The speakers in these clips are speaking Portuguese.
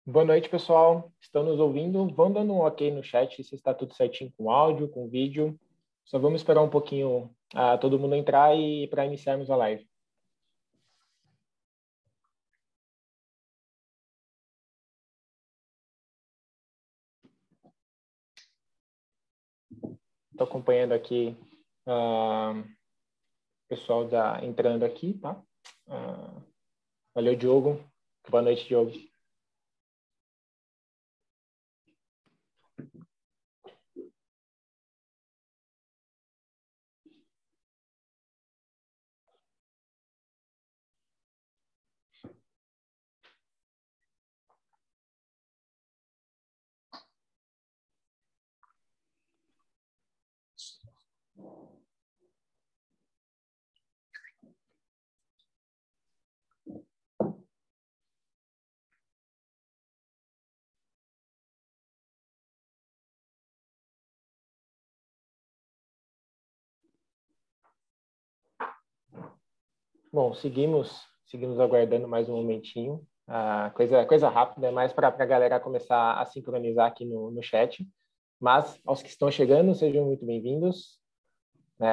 Boa noite, pessoal. Estão nos ouvindo? Vão dando um ok no chat se está tudo certinho com áudio, com vídeo. Só vamos esperar um pouquinho todo mundo entrar e para iniciarmos a live. Estou acompanhando aqui o pessoal entrando aqui, tá? Valeu, Diogo. Boa noite, Diogo. Bom, seguimos aguardando mais um momentinho. Coisa rápida, é mais para a galera começar a sincronizar aqui no chat. Mas, aos que estão chegando, sejam muito bem-vindos.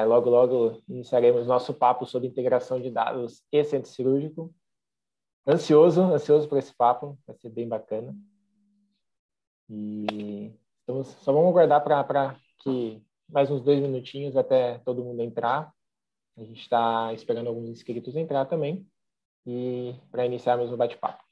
Logo, logo, iniciaremos nosso papo sobre integração de dados e centro cirúrgico. Ansioso por esse papo, vai ser bem bacana. E só vamos aguardar para que mais uns 2 minutinhos até todo mundo entrar. A gente está esperando alguns inscritos entrar também e para iniciarmos o bate-papo.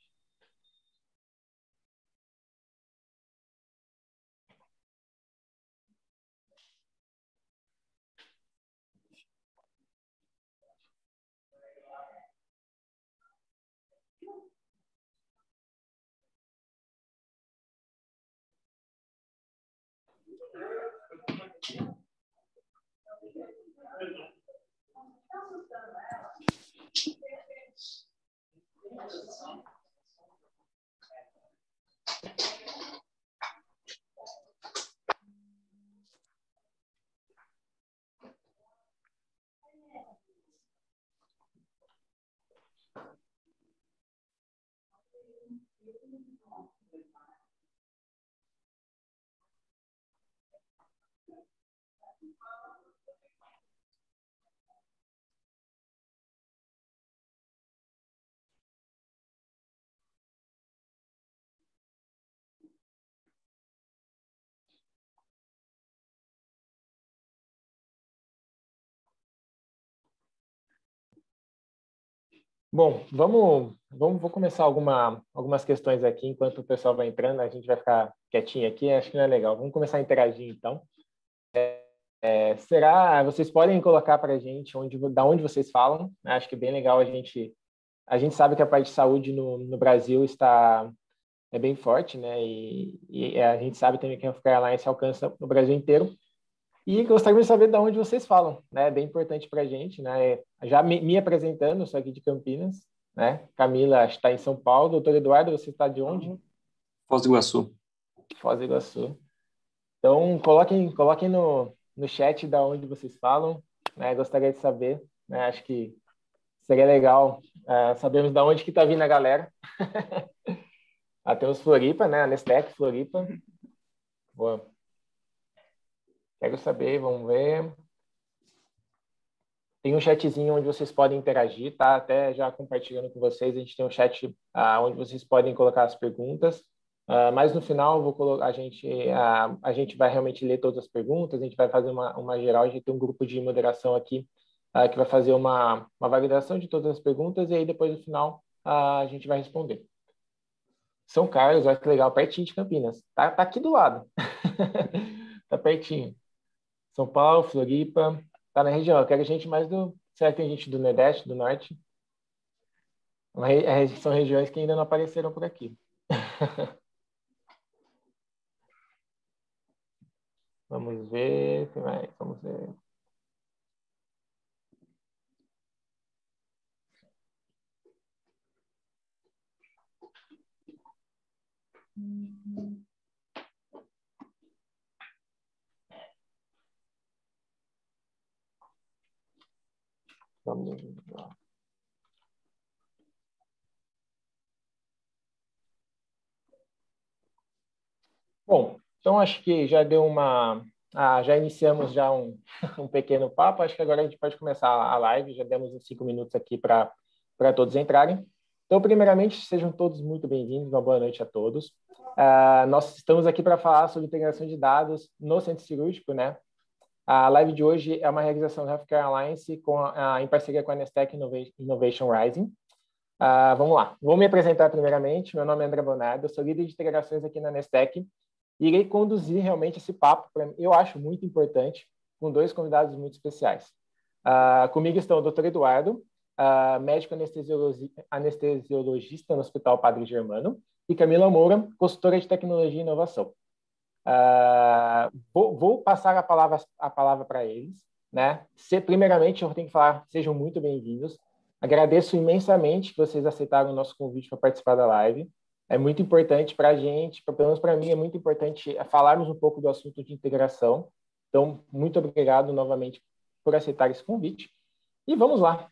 Bom, vou começar algumas questões aqui enquanto o pessoal vai entrando. A gente vai ficar quietinho aqui, acho que não é legal. Vamos começar a interagir, então. Vocês podem colocar para a gente da onde vocês falam? Acho que é bem legal a gente sabe que a parte de saúde no Brasil é bem forte, né? E a gente sabe também que a Healthcare Alliance alcança no Brasil inteiro. E gostaria de saber de onde vocês falam, né? É bem importante para a gente, né? Já me apresentando, sou aqui de Campinas, né? Camila está em São Paulo. Doutor Eduardo, você está de onde? Foz do Iguaçu. Foz do Iguaçu. Então, coloquem no chat de onde vocês falam, né? Gostaria de saber, né? Acho que seria legal sabermos de onde que está vindo a galera. Temos Floripa, né? A Nestec, Floripa. Boa. Quero saber, vamos ver. Tem um chatzinho onde vocês podem interagir, tá? Até já compartilhando com vocês, a gente tem um chat onde vocês podem colocar as perguntas. Mas no final a gente vai realmente ler todas as perguntas, a gente vai fazer uma geral, a gente tem um grupo de moderação aqui que vai fazer uma validação de todas as perguntas e aí depois no final a gente vai responder. São Carlos, olha que legal, pertinho de Campinas. Tá aqui do lado. Tá pertinho. São Paulo, Floripa, tá na região. Eu quero gente mais do... Será que tem gente do Nordeste, do Norte? São regiões que ainda não apareceram por aqui. Vamos ver. Vamos ver. Vamos lá. Bom, então acho que já deu já iniciamos já um pequeno papo. Acho que agora a gente pode começar a live. Já demos uns 5 minutos aqui para todos entrarem. Então, primeiramente, sejam todos muito bem-vindos. Uma boa noite a todos. Nós estamos aqui para falar sobre integração de dados no centro cirúrgico, né? A live de hoje é uma realização da Healthcare Alliance em parceria com a Nestec Innovation Rising. Vamos lá. Vou me apresentar primeiramente. Meu nome é André Bonardo, eu sou líder de integrações aqui na Nestec e irei conduzir realmente esse papo, eu acho muito importante, com dois convidados muito especiais. Comigo estão o Dr. Eduardo, médico anestesiologista no Hospital Padre Germano, e Camila Moura, consultora de tecnologia e inovação. Vou passar a palavra para eles, né? Primeiramente, eu tenho que falar, sejam muito bem-vindos. Agradeço imensamente que vocês aceitaram o nosso convite para participar da live. É muito importante para a gente, pelo menos para mim, é muito importante falarmos um pouco do assunto de integração. Então, muito obrigado novamente por aceitar esse convite. E vamos lá.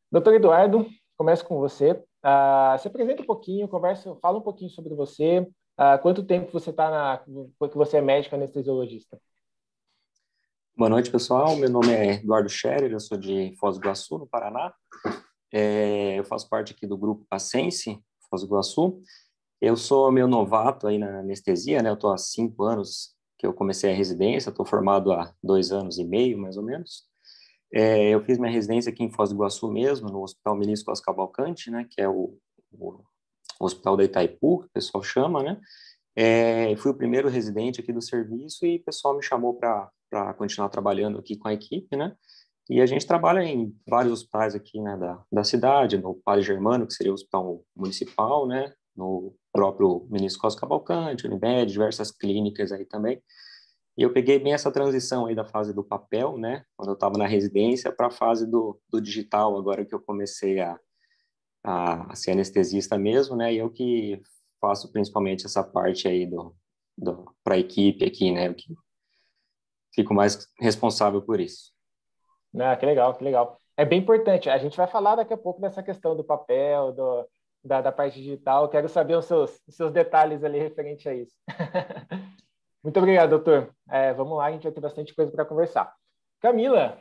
Doutor Eduardo, começo com você. Se apresenta um pouquinho, fala um pouquinho sobre você. Quanto tempo você que você é médico anestesiologista? Boa noite, pessoal. Meu nome é Eduardo Scherer, eu sou de Foz do Iguaçu, no Paraná. Eu faço parte aqui do grupo Paciência, Foz do Iguaçu. Eu sou meio novato aí na anestesia, né? Eu estou há 5 anos que eu comecei a residência, estou formado há 2 anos e meio, mais ou menos. Eu fiz minha residência aqui em Foz do Iguaçu mesmo, no Hospital Ministro Oscar Cavalcante, né? Que é o Hospital da Itaipu, que o pessoal chama, né? Fui o primeiro residente aqui do serviço e o pessoal me chamou para continuar trabalhando aqui com a equipe, né? E a gente trabalha em vários hospitais aqui, né, da cidade, no Padre Germano, que seria o hospital municipal, né? No próprio Ministro Costa Cavalcante, Unimed, diversas clínicas aí também. E eu peguei bem essa transição aí da fase do papel, né? Quando eu estava na residência, para a fase do digital, agora que eu comecei a ser anestesista mesmo, né? E eu que faço principalmente essa parte aí para a equipe aqui, né? Eu que fico mais responsável por isso. Que legal, que legal. É bem importante. A gente vai falar daqui a pouco dessa questão do papel, da parte digital. Quero saber os seus detalhes ali referente a isso. Muito obrigado, doutor. Vamos lá, a gente vai ter bastante coisa para conversar. Camila,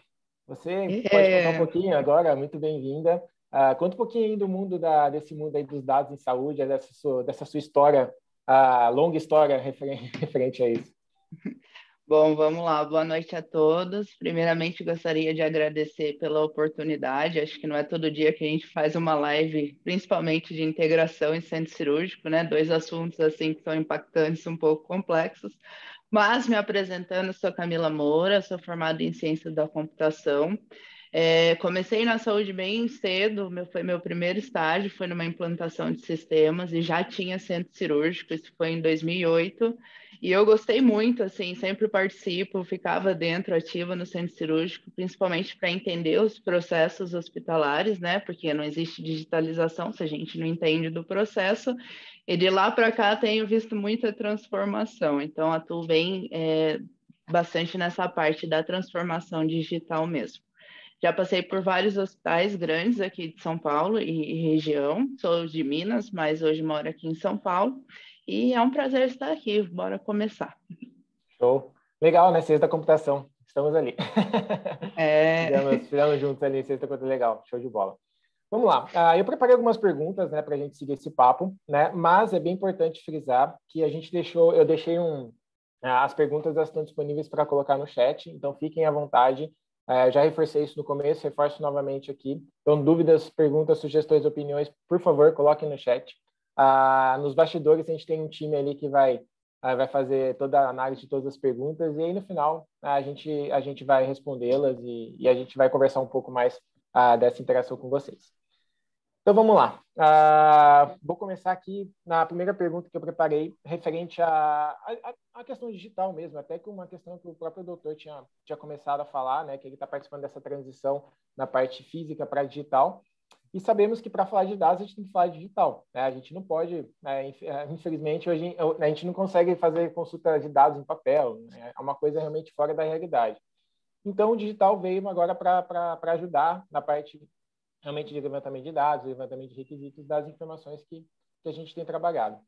você pode contar um É, pouquinho agora? Muito bem-vinda. Conta um pouquinho aí do mundo desse mundo aí dos dados em saúde, dessa sua história, longa história referente a isso. Bom, vamos lá. Boa noite a todos. Primeiramente, gostaria de agradecer pela oportunidade. Acho que não é todo dia que a gente faz uma live, principalmente de integração em centro cirúrgico, né? Dois assuntos assim que são impactantes, um pouco complexos. Mas me apresentando, sou Camila Moura, sou formada em Ciências da Computação. Comecei na saúde bem cedo, foi meu primeiro estágio, foi numa implantação de sistemas e já tinha centro cirúrgico, isso foi em 2008. E eu gostei muito, assim, sempre participo, ficava dentro, ativa no centro cirúrgico, principalmente para entender os processos hospitalares, né? Porque não existe digitalização se a gente não entende do processo. E de lá para cá tenho visto muita transformação, então atuo bem bastante nessa parte da transformação digital mesmo. Já passei por vários hospitais grandes aqui de São Paulo e região. Sou de Minas, mas hoje moro aqui em São Paulo. E é um prazer estar aqui. Bora começar. Show. Legal, né? Ciência da computação. Estamos ali. É... Fizemos juntos ali, ciência da computação. Legal, show de bola. Vamos lá. Eu preparei algumas perguntas, né, para a gente seguir esse papo, né? Mas é bem importante frisar que eu deixei as perguntas elas estão disponíveis para colocar no chat, então fiquem à vontade. Já reforcei isso no começo, reforço novamente aqui. Então, dúvidas, perguntas, sugestões, opiniões, por favor, coloquem no chat. Nos bastidores, a gente tem um time ali que vai fazer toda a análise de todas as perguntas e aí, no final, a gente vai respondê-las e a gente vai conversar um pouco mais dessa interação com vocês. Então, vamos lá. Vou começar aqui na primeira pergunta que eu preparei, referente à questão digital mesmo, até que uma questão que o próprio doutor tinha começado a falar, né, que ele está participando dessa transição na parte física para digital, e sabemos que para falar de dados a gente tem que falar de digital, né? A gente não pode, infelizmente, hoje a gente não consegue fazer consulta de dados em papel, né? É uma coisa realmente fora da realidade. Então, o digital veio agora para ajudar na parte realmente de levantamento de dados, levantamento de requisitos das informações que a gente tem trabalhado.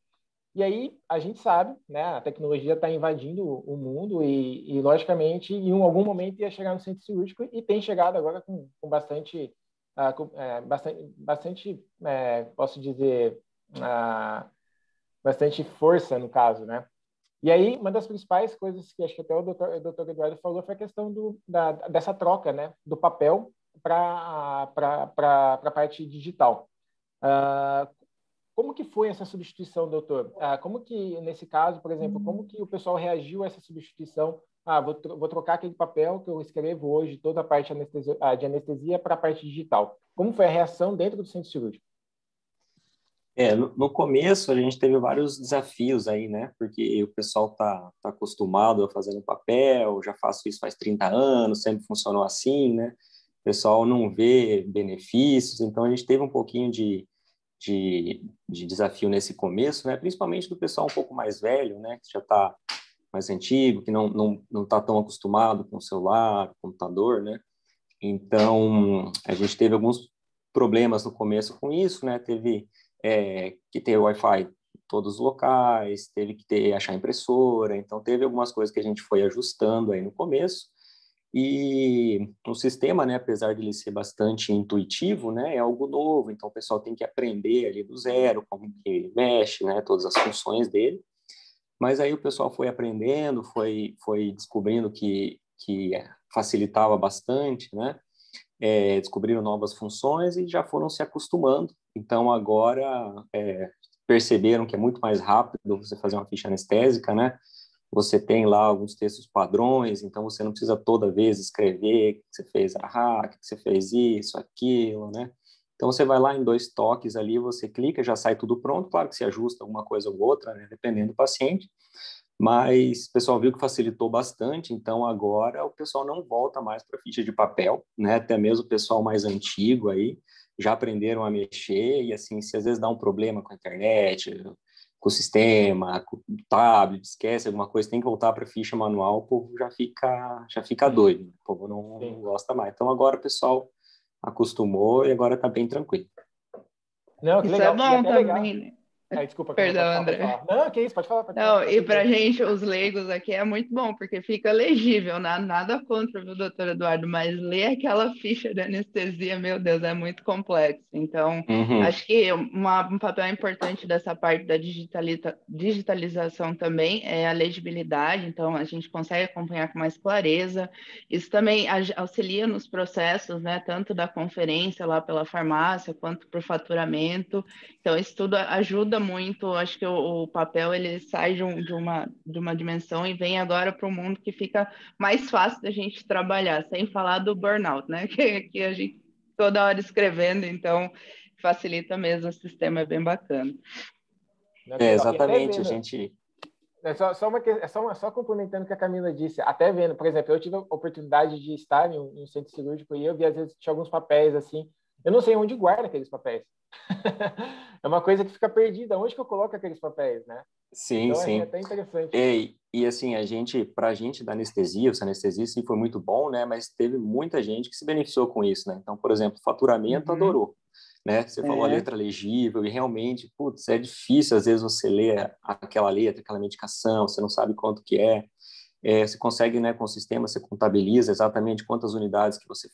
E aí a gente sabe, né, a tecnologia está invadindo o mundo logicamente, em algum momento ia chegar no centro cirúrgico e tem chegado agora com bastante, posso dizer, ah, bastante força no caso, né? E aí, uma das principais coisas que acho que até o doutor Eduardo falou foi a questão dessa troca, né, do papel para a parte digital. Ah, como que foi essa substituição, doutor? Como que, nesse caso, por exemplo, como que o pessoal reagiu a essa substituição? Vou trocar aquele papel que eu escrevo hoje, toda a parte de anestesia para a parte digital. Como foi a reação dentro do centro cirúrgico? No começo a gente teve vários desafios aí, né? Porque o pessoal tá acostumado a fazer no papel, já faço isso faz 30 anos, sempre funcionou assim, né? O pessoal não vê benefícios, então a gente teve um pouquinho de desafio nesse começo, né? Principalmente do pessoal um pouco mais velho, né? Que já está mais antigo, que não tá tão acostumado com o celular, computador, né? Então, a gente teve alguns problemas no começo com isso, né? Teve que ter Wi-Fi em todos os locais, teve que achar impressora, então teve algumas coisas que a gente foi ajustando aí no começo. E o sistema, né, apesar de ele ser bastante intuitivo, né, é algo novo, então o pessoal tem que aprender ali do zero como que ele mexe, né, todas as funções dele. Mas aí o pessoal foi aprendendo, foi descobrindo que facilitava bastante, né? Descobriram novas funções e já foram se acostumando. Então, agora perceberam que é muito mais rápido você fazer uma ficha anestésica, né? Você tem lá alguns textos padrões, então você não precisa toda vez escrever que você fez que você fez isso, aquilo, né? Então, você vai lá em 2 toques ali, você clica, já sai tudo pronto. Claro que se ajusta alguma coisa ou outra, né? Dependendo do paciente. Mas o pessoal viu que facilitou bastante, então agora o pessoal não volta mais para ficha de papel, né? Até mesmo o pessoal mais antigo aí já aprenderam a mexer e assim, se às vezes dá um problema com a internet, com o sistema, com o tablet, esquece alguma coisa, tem que voltar para ficha manual, o povo já fica doido, o povo não gosta mais. Então agora o pessoal acostumou e agora está bem tranquilo. Não, que Isso é legal. E bom até legal. também, né? Desculpa, Camila, Perdão, pode André. falar. Não, que isso, pode falar, Não, tá e tudo para bem. gente, os leigos aqui, é muito bom, porque fica legível, nada contra, viu, doutor Eduardo, mas ler aquela ficha de anestesia, meu Deus, é muito complexo. Então, Uhum. acho que um papel importante dessa parte da digitalização também é a legibilidade, então a gente consegue acompanhar com mais clareza. Isso também auxilia nos processos, né, tanto da conferência lá pela farmácia, quanto para o faturamento. Então, isso tudo ajuda muito. Acho que o papel ele sai de uma dimensão e vem agora para um mundo que fica mais fácil da gente trabalhar, sem falar do burnout, né? Que a gente toda hora escrevendo, então facilita mesmo o sistema, é bem bacana. Não, que legal. E até Exatamente, a vendo, gente... só complementando o que a Camila disse, até vendo, por exemplo, eu tive a oportunidade de estar em um centro cirúrgico e eu vi, às vezes, tinha alguns papéis assim, eu não sei onde guarda aqueles papéis. É uma coisa que fica perdida, onde que eu coloco aqueles papéis, né? Sim, Então, é sim. até interessante. E assim, para a gente da anestesia, essa anestesia sim foi muito bom, né? Mas teve muita gente que se beneficiou com isso, né? Então, por exemplo, faturamento Uhum. adorou, né? Você falou a letra legível e realmente, putz, é difícil às vezes você ler aquela letra, aquela medicação, você não sabe quanto que é. Você consegue, né, com o sistema, você contabiliza exatamente quantas unidades que você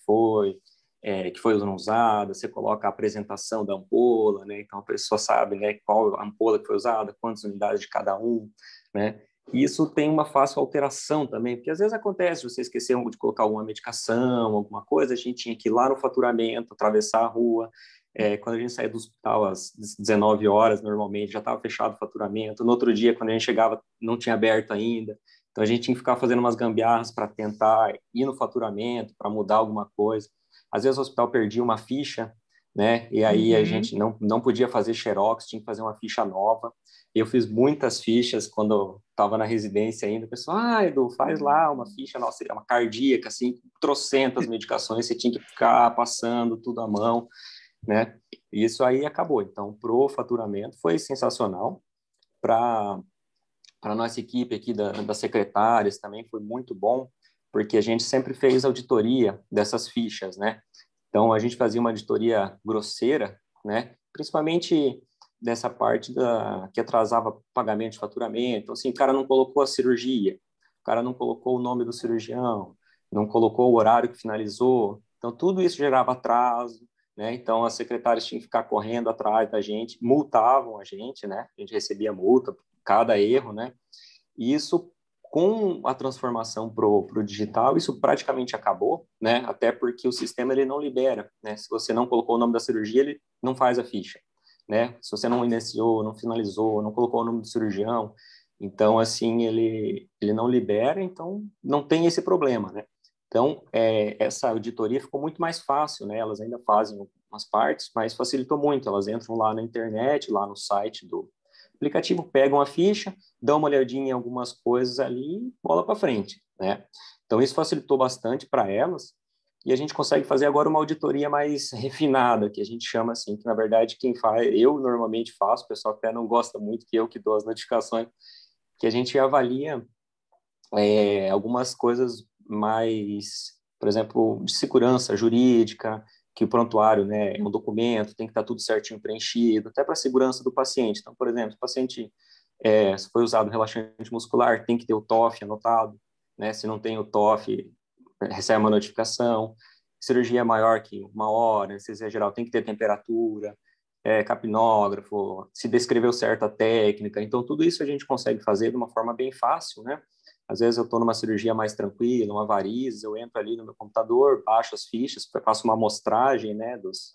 que foi usada, você coloca a apresentação da ampola, né? Então a pessoa sabe, né, qual a ampola que foi usada, quantas unidades de cada um, né? E isso tem uma fácil alteração também, porque às vezes acontece, você esqueceu de colocar alguma medicação, alguma coisa, a gente tinha que ir lá no faturamento, atravessar a rua. Quando a gente saía do hospital às 19 horas, normalmente, já estava fechado o faturamento. No outro dia, quando a gente chegava, não tinha aberto ainda. Então, a gente tinha que ficar fazendo umas gambiarras para tentar ir no faturamento, para mudar alguma coisa. Às vezes, o hospital perdia uma ficha, né? E aí a Uhum. gente não podia fazer xerox, tinha que fazer uma ficha nova. Eu fiz muitas fichas quando estava na residência ainda. O pessoal, Edu, faz lá uma ficha, nossa, é uma cardíaca, assim, trocentas medicações, você tinha que ficar passando tudo à mão, né? E isso aí acabou. Então, pro faturamento foi sensacional. Para a nossa equipe aqui das secretárias também foi muito bom, porque a gente sempre fez auditoria dessas fichas, né? Então, a gente fazia uma auditoria grosseira, né? Principalmente dessa parte que atrasava pagamento de faturamento. Então, assim, o cara não colocou a cirurgia, o cara não colocou o nome do cirurgião, não colocou o horário que finalizou. Então, tudo isso gerava atraso, né? Então, as secretárias tinham que ficar correndo atrás da gente, multavam a gente, né? A gente recebia multa por cada erro, né? E isso, com a transformação pro digital, isso praticamente acabou, né? Até porque o sistema ele não libera, né? Se você não colocou o nome da cirurgia, ele não faz a ficha, né? Se você não iniciou, não finalizou, não colocou o nome do cirurgião, então assim ele não libera, então não tem esse problema, né? Então essa auditoria ficou muito mais fácil, né? Elas ainda fazem umas partes, mas facilitou muito. Elas entram lá na internet, lá no site do aplicativo, pegam a ficha, dão uma olhadinha em algumas coisas ali e bola para frente, né? Então, isso facilitou bastante para elas e a gente consegue fazer agora uma auditoria mais refinada, que a gente chama assim, que na verdade quem faz, eu normalmente faço, o pessoal até não gosta muito que eu que dou as notificações, que a gente avalia algumas coisas mais, por exemplo, de segurança jurídica, que o prontuário, né, é um documento, tem que estar tudo certinho preenchido, até para a segurança do paciente. Então, por exemplo, se o paciente se foi usado relaxante muscular, tem que ter o TOF anotado, né? Se não tem o TOF, recebe uma notificação. Cirurgia maior que 1 hora, anestesia geral, tem que ter temperatura, capnógrafo, se descreveu certo a técnica. Então, tudo isso a gente consegue fazer de uma forma bem fácil, né? Às vezes eu estou numa cirurgia mais tranquila, uma varizes, eu entro ali no meu computador, baixo as fichas, faço uma amostragem, né, dos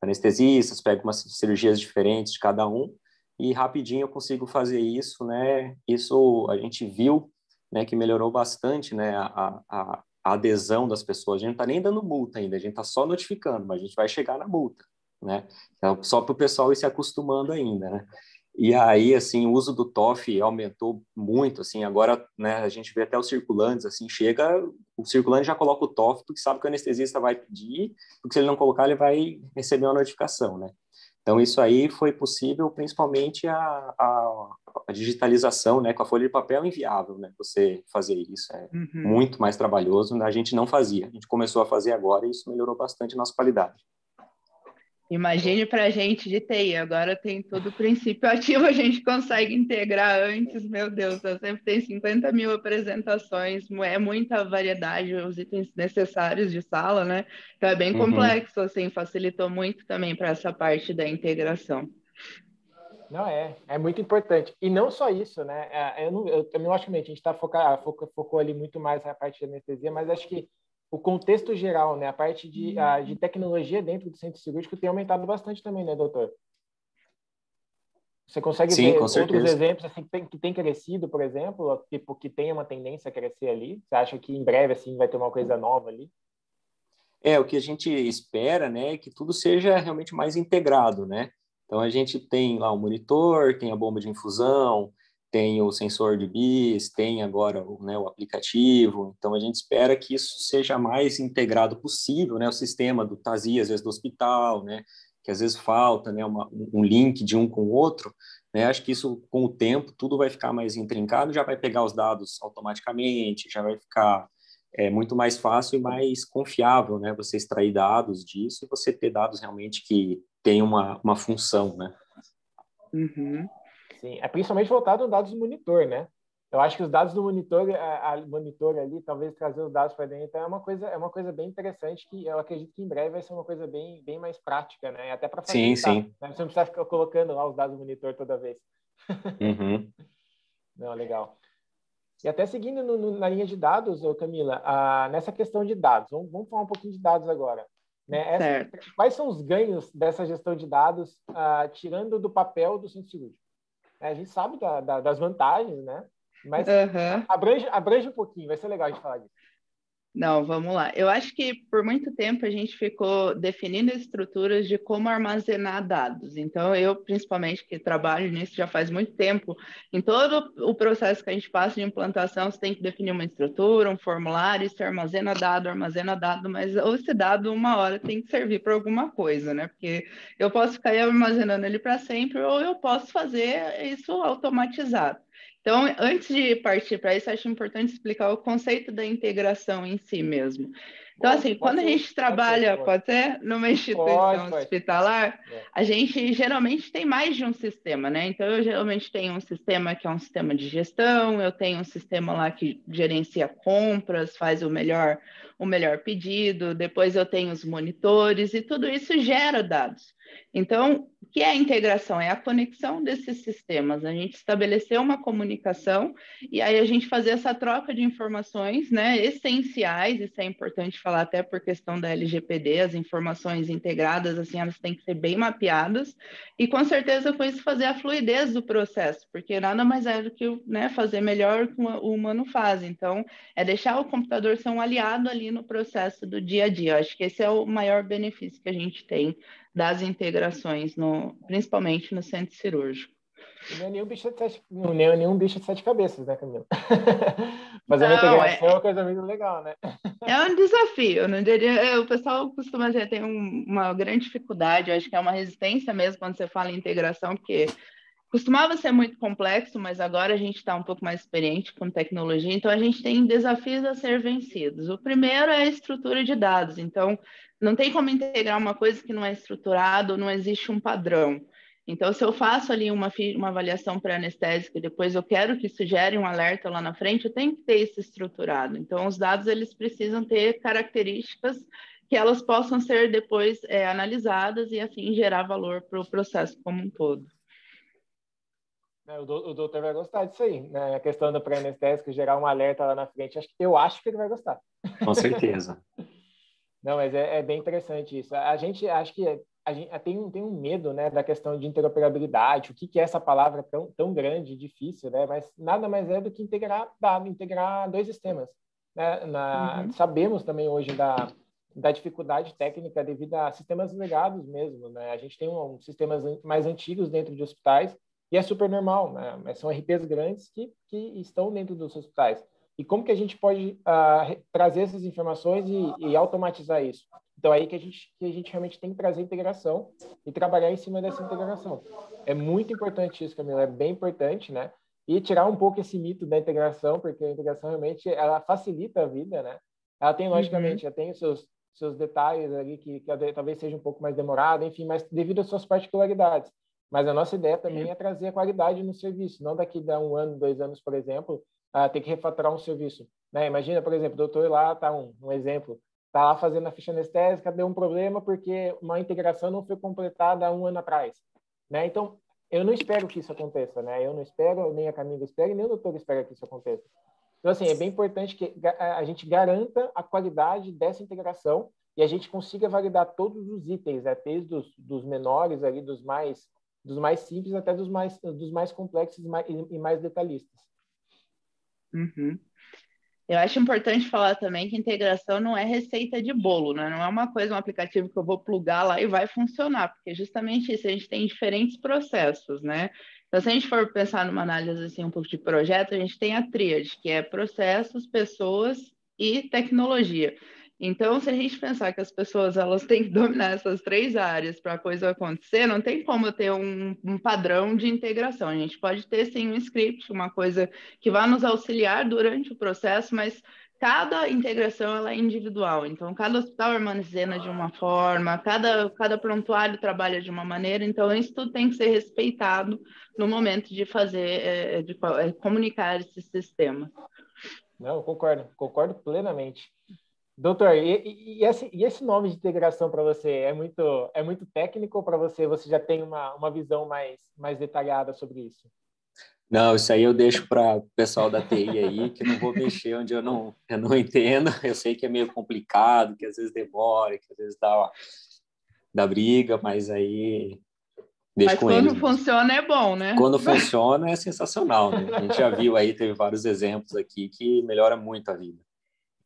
anestesistas, pego umas cirurgias diferentes de cada um e rapidinho eu consigo fazer isso, né? Isso a gente viu, né, que melhorou bastante, né, a adesão das pessoas. A gente não está nem dando multa ainda, a gente está só notificando, mas a gente vai chegar na multa, né? Então, só para o pessoal ir se acostumando ainda, né? E aí, assim, o uso do TOF aumentou muito, assim, agora, né, a gente vê até os circulantes, assim, chega, o circulante já coloca o TOF, porque sabe que o anestesista vai pedir, porque se ele não colocar, ele vai receber uma notificação, né? Então, isso aí foi possível, principalmente a digitalização, né, com a folha de papel é inviável, né, você fazer isso, Uhum. muito mais trabalhoso, né? A gente não fazia, a gente começou a fazer agora e isso melhorou bastante a nossa qualidade. Imagine para a gente de TI, agora tem todo o princípio ativo, a gente consegue integrar antes, meu Deus, eu sempre tem 50 mil apresentações, é muita variedade, os itens necessários de sala, né? Então é bem Uhum. complexo, assim, facilitou muito também para essa parte da integração. Não, é muito importante. E não só isso, né? Eu também acho que a gente focou ali muito mais na parte de anestesia, mas acho que o contexto geral, né? A parte de tecnologia dentro do centro cirúrgico tem aumentado bastante também, né, doutor? Você consegue Sim, com ver outros certeza. exemplos assim, que tem crescido, por exemplo, tipo, que tem uma tendência a crescer ali? Você acha que em breve assim vai ter uma coisa nova ali? O que a gente espera, né, é que tudo seja realmente mais integrado, né? Então a gente tem lá o monitor, tem a bomba de infusão, tem o sensor de bis, tem agora o aplicativo. Então a gente espera que isso seja mais integrado possível, né? O sistema do TASI, às vezes do hospital, né? Que às vezes falta, né? Um link de um com o outro, né? Acho que isso, com o tempo, tudo vai ficar mais intrincado, já vai pegar os dados automaticamente, já vai ficar muito mais fácil e mais confiável, né? Você extrair dados disso e você ter dados realmente que têm uma função, né? Uhum. Sim, é principalmente voltado aos dados do monitor, né? Eu acho que os dados do monitor, a monitor ali, talvez trazer os dados para dentro é uma coisa bem interessante que eu acredito que em breve vai ser uma coisa bem mais prática, né? Até para Sim, facilitar, sim. né? Você não precisa ficar colocando lá os dados do monitor toda vez. Uhum. Não, legal. E até seguindo na linha de dados, ô Camila, nessa questão de dados, vamos falar um pouquinho de dados agora. Né? Certo. Quais são os ganhos dessa gestão de dados, tirando do papel do centro cirúrgico? A gente sabe das vantagens, né? Mas Uhum. abrange um pouquinho, vai ser legal a gente falar disso. Não, vamos lá. Eu acho que por muito tempo a gente ficou definindo estruturas de como armazenar dados. Então, eu, principalmente, que trabalho nisso já faz muito tempo, em todo o processo que a gente passa de implantação, você tem que definir uma estrutura, um formulário, você armazena dado, mas esse dado, uma hora, tem que servir para alguma coisa, né? Porque eu posso ficar armazenando ele para sempre, ou eu posso fazer isso automatizado. Então, antes de partir para isso, acho importante explicar o conceito da integração em si mesmo. Então, assim, quando a gente trabalha, pode ser, numa instituição Pode. hospitalar, a gente geralmente tem mais de um sistema, né? Então, eu geralmente tenho um sistema que é um sistema de gestão, eu tenho um sistema lá que gerencia compras, faz o melhor pedido, depois eu tenho os monitores, e tudo isso gera dados. Então, o que é a integração? É a conexão desses sistemas. A gente estabeleceu uma comunicação e aí a gente fazer essa troca de informações, né, essenciais, isso é importante falar até por questão da LGPD, as informações integradas, assim, elas têm que ser bem mapeadas, e com certeza com isso fazer a fluidez do processo, porque nada mais é do que, né, fazer melhor que o humano faz. Então, é deixar o computador ser um aliado ali no processo do dia a dia. Eu acho que esse é o maior benefício que a gente tem das integrações, principalmente no centro cirúrgico. Não é nenhum bicho de sete, não é nenhum bicho de sete cabeças, né, Camila? Fazer uma Não, integração é uma coisa muito legal, né? é um desafio, eu não diria, o pessoal costuma dizer, tem uma grande dificuldade, eu acho que é uma resistência mesmo quando você fala em integração, porque costumava ser muito complexo, mas agora a gente está um pouco mais experiente com tecnologia, então a gente tem desafios a ser vencidos. O primeiro é a estrutura de dados, então não tem como integrar uma coisa que não é estruturada, não existe um padrão. Então, se eu faço ali uma avaliação pré-anestésica e depois eu quero que isso gere um alerta lá na frente, eu tenho que ter isso estruturado. Então, os dados eles precisam ter características que elas possam ser depois analisadas e assim gerar valor para o processo como um todo. O doutor vai gostar disso aí, né? A questão do pré-anestésico, gerar um alerta lá na frente, eu acho que ele vai gostar. Com certeza. Não, mas é bem interessante isso. A gente acho que a gente tem um medo, né, da questão de interoperabilidade, o que é essa palavra tão grande e difícil, né? Mas nada mais é do que integrar dois sistemas. Né? Sabemos também hoje da dificuldade técnica devido a sistemas legados mesmo, né? A gente tem sistemas mais antigos dentro de hospitais e é super normal, né? Mas são RPs grandes que estão dentro dos hospitais. E como que a gente pode trazer essas informações e automatizar isso? Então, aí que a gente realmente tem que trazer integração e trabalhar em cima dessa integração. É muito importante isso, Camila, é bem importante, né? E tirar um pouco esse mito da integração, porque a integração realmente ela facilita a vida, né? Ela tem, logicamente, ela tem os seus detalhes ali que talvez seja um pouco mais demorado, enfim, mas devido às suas particularidades. Mas a nossa ideia também é trazer a qualidade no serviço, não daqui a 1 ano, 2 anos, por exemplo, ter que refaturar um serviço. Né? Imagina, por exemplo, o doutor lá, tá um exemplo, está lá fazendo a ficha anestésica, deu um problema porque uma integração não foi completada há 1 ano atrás. Né? Então, eu não espero que isso aconteça. Né? Eu não espero, nem a Camila espera, nem o doutor espera que isso aconteça. Então, assim, é bem importante que a gente garanta a qualidade dessa integração e a gente consiga validar todos os itens, né? Desde dos menores, ali, dos mais simples até dos mais complexos e mais detalhistas. Uhum. Eu acho importante falar também que integração não é receita de bolo, né? Não é uma coisa, um aplicativo que eu vou plugar lá e vai funcionar, porque justamente isso, a gente tem diferentes processos, né? Então, se a gente for pensar numa análise assim, um pouco de projeto, a gente tem a tríade, que é processos, pessoas e tecnologia. Então, se a gente pensar que as pessoas elas têm que dominar essas 3 áreas para a coisa acontecer, não tem como eu ter um padrão de integração. A gente pode ter, sim, um script, uma coisa que vai nos auxiliar durante o processo, mas cada integração ela é individual. Então, cada hospital armazena de uma forma, cada prontuário trabalha de uma maneira, então isso tudo tem que ser respeitado no momento de fazer, comunicar esses sistemas. Não, concordo plenamente. Doutor, e esse nome de integração para você é muito técnico para você? Você já tem uma visão mais detalhada sobre isso? Não, isso aí eu deixo para o pessoal da TI aí, que não vou mexer onde eu não entendo. Eu sei que é meio complicado, que às vezes demora, que às vezes dá briga, mas aí deixo mas com eles. Mas quando funciona é bom, né? Quando funciona é sensacional, né? A gente já viu aí, teve vários exemplos aqui que melhora muito a vida.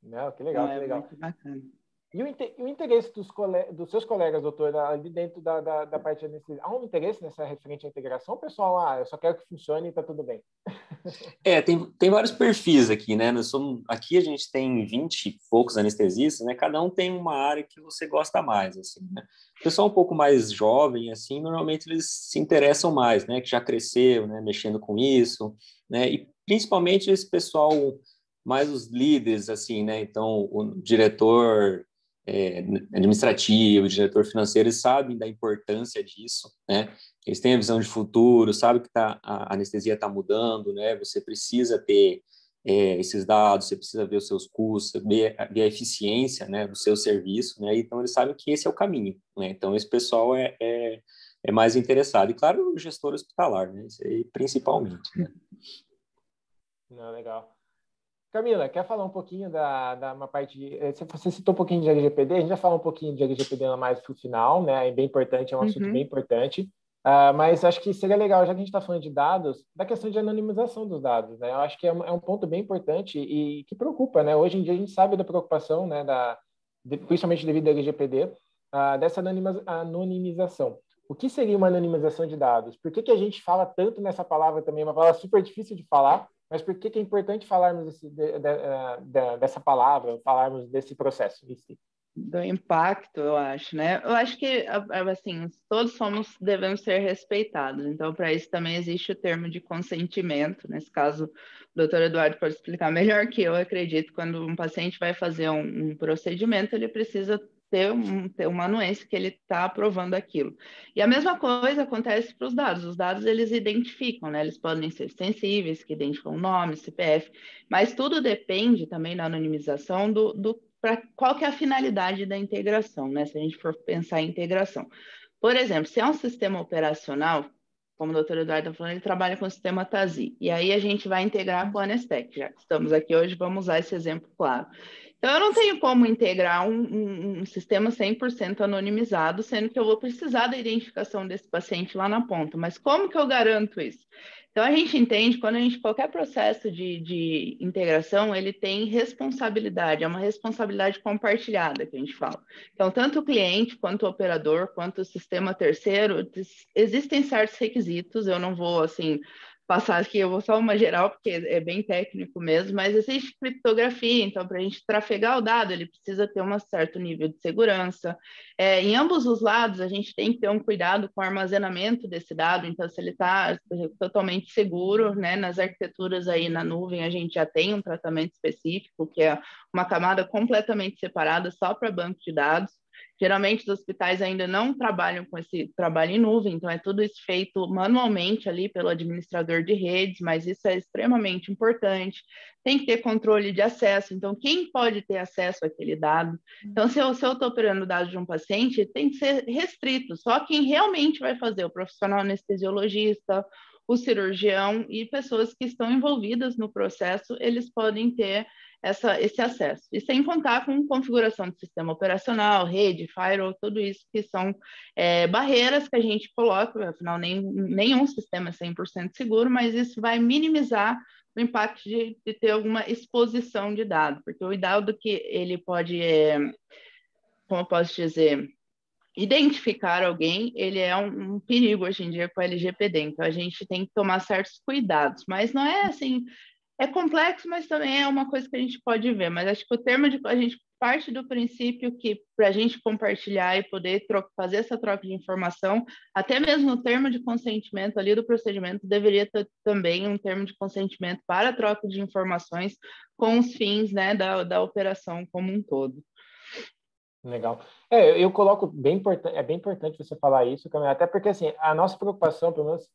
Não, que legal, que legal. Muito bacana. E o interesse dos seus colegas, doutor, ali dentro da parte de anestesia, há um interesse nessa referente à integração, pessoal? Eu só quero que funcione e está tudo bem. Tem vários perfis aqui, né? Aqui a gente tem 20 e poucos anestesistas, né? Cada um tem uma área que você gosta mais, assim, né? O pessoal um pouco mais jovem, assim, normalmente eles se interessam mais, né? Que já cresceu, né? Mexendo com isso, né? E principalmente esse pessoal mais os líderes, assim, né? Então, o diretor administrativo, o diretor financeiro, eles sabem da importância disso, né? Eles têm a visão de futuro, sabem que a anestesia está mudando, né? Você precisa ter esses dados, você precisa ver os seus custos, ver a eficiência, né, do seu serviço, né? Então, eles sabem que esse é o caminho, né? Então, esse pessoal é mais interessado. E, claro, o gestor hospitalar, né? Isso aí, principalmente, né? Não, legal. Camila, quer falar um pouquinho da uma parte de... Você citou um pouquinho de LGPD, a gente já fala um pouquinho de LGPD mais para o final, né? É bem importante, é um assunto bem Uhum. importante. Mas acho que seria legal, já que a gente está falando de dados, da questão de anonimização dos dados, né? Eu acho que é um ponto bem importante e que preocupa, né? Hoje em dia a gente sabe da preocupação, né? Principalmente devido ao LGPD, dessa anonimização. O que seria uma anonimização de dados? Por que a gente fala tanto nessa palavra também? É uma palavra super difícil de falar, mas por que é importante falarmos dessa palavra, falarmos desse processo em si? Do impacto, eu acho, né? Eu acho que, assim, todos devemos ser respeitados. Então, para isso também existe o termo de consentimento. Nesse caso, o doutor Eduardo pode explicar melhor que eu acredito. Quando um paciente vai fazer um procedimento, ele precisa ter uma anuência que ele está aprovando aquilo. E a mesma coisa acontece para os dados. Os dados, eles identificam, né? Eles podem ser sensíveis, que identificam nome, CPF, mas tudo depende também da anonimização para qual que é a finalidade da integração, né? Se a gente for pensar em integração. Por exemplo, se é um sistema operacional, como o doutor Eduardo está falando, ele trabalha com o sistema TASI, e aí a gente vai integrar com o Anestec. Já que estamos aqui hoje, vamos usar esse exemplo claro. Então, eu não tenho como integrar um sistema 100% anonimizado, sendo que eu vou precisar da identificação desse paciente lá na ponta. Mas como que eu garanto isso? Então, a gente entende, qualquer processo de integração, ele tem responsabilidade, é uma responsabilidade compartilhada que a gente fala. Então, tanto o cliente, quanto o operador, quanto o sistema terceiro, existem certos requisitos, eu não vou, assim, passar aqui, eu vou só uma geral, porque é bem técnico mesmo, mas existe criptografia, então, para a gente trafegar o dado, ele precisa ter um certo nível de segurança. Em ambos os lados, a gente tem que ter um cuidado com o armazenamento desse dado, então, se ele está totalmente seguro, né, nas arquiteturas aí na nuvem, a gente já tem um tratamento específico, que é uma camada completamente separada só para banco de dados. Geralmente, os hospitais ainda não trabalham com esse trabalho em nuvem, então é tudo isso feito manualmente ali pelo administrador de redes, mas isso é extremamente importante. Tem que ter controle de acesso, então quem pode ter acesso àquele dado? Então, se eu estou operando dados de um paciente, tem que ser restrito, só quem realmente vai fazer, o profissional anestesiologista, o cirurgião e pessoas que estão envolvidas no processo, eles podem ter esse acesso. E sem contar com configuração de sistema operacional, rede, firewall, tudo isso que são barreiras que a gente coloca, afinal, nenhum sistema é 100% seguro, mas isso vai minimizar o impacto de ter alguma exposição de dado, porque o dado que ele pode, como eu posso dizer, identificar alguém, ele é um perigo hoje em dia com a LGPD, então a gente tem que tomar certos cuidados, mas não é assim, é complexo, mas também é uma coisa que a gente pode ver, mas acho que a gente parte do princípio que para a gente compartilhar e poder fazer essa troca de informação, até mesmo o termo de consentimento ali do procedimento deveria ter também um termo de consentimento para a troca de informações com os fins, né, da operação como um todo. Legal. Eu coloco é bem importante você falar isso, Camila, até porque assim, a nossa preocupação, pelo menos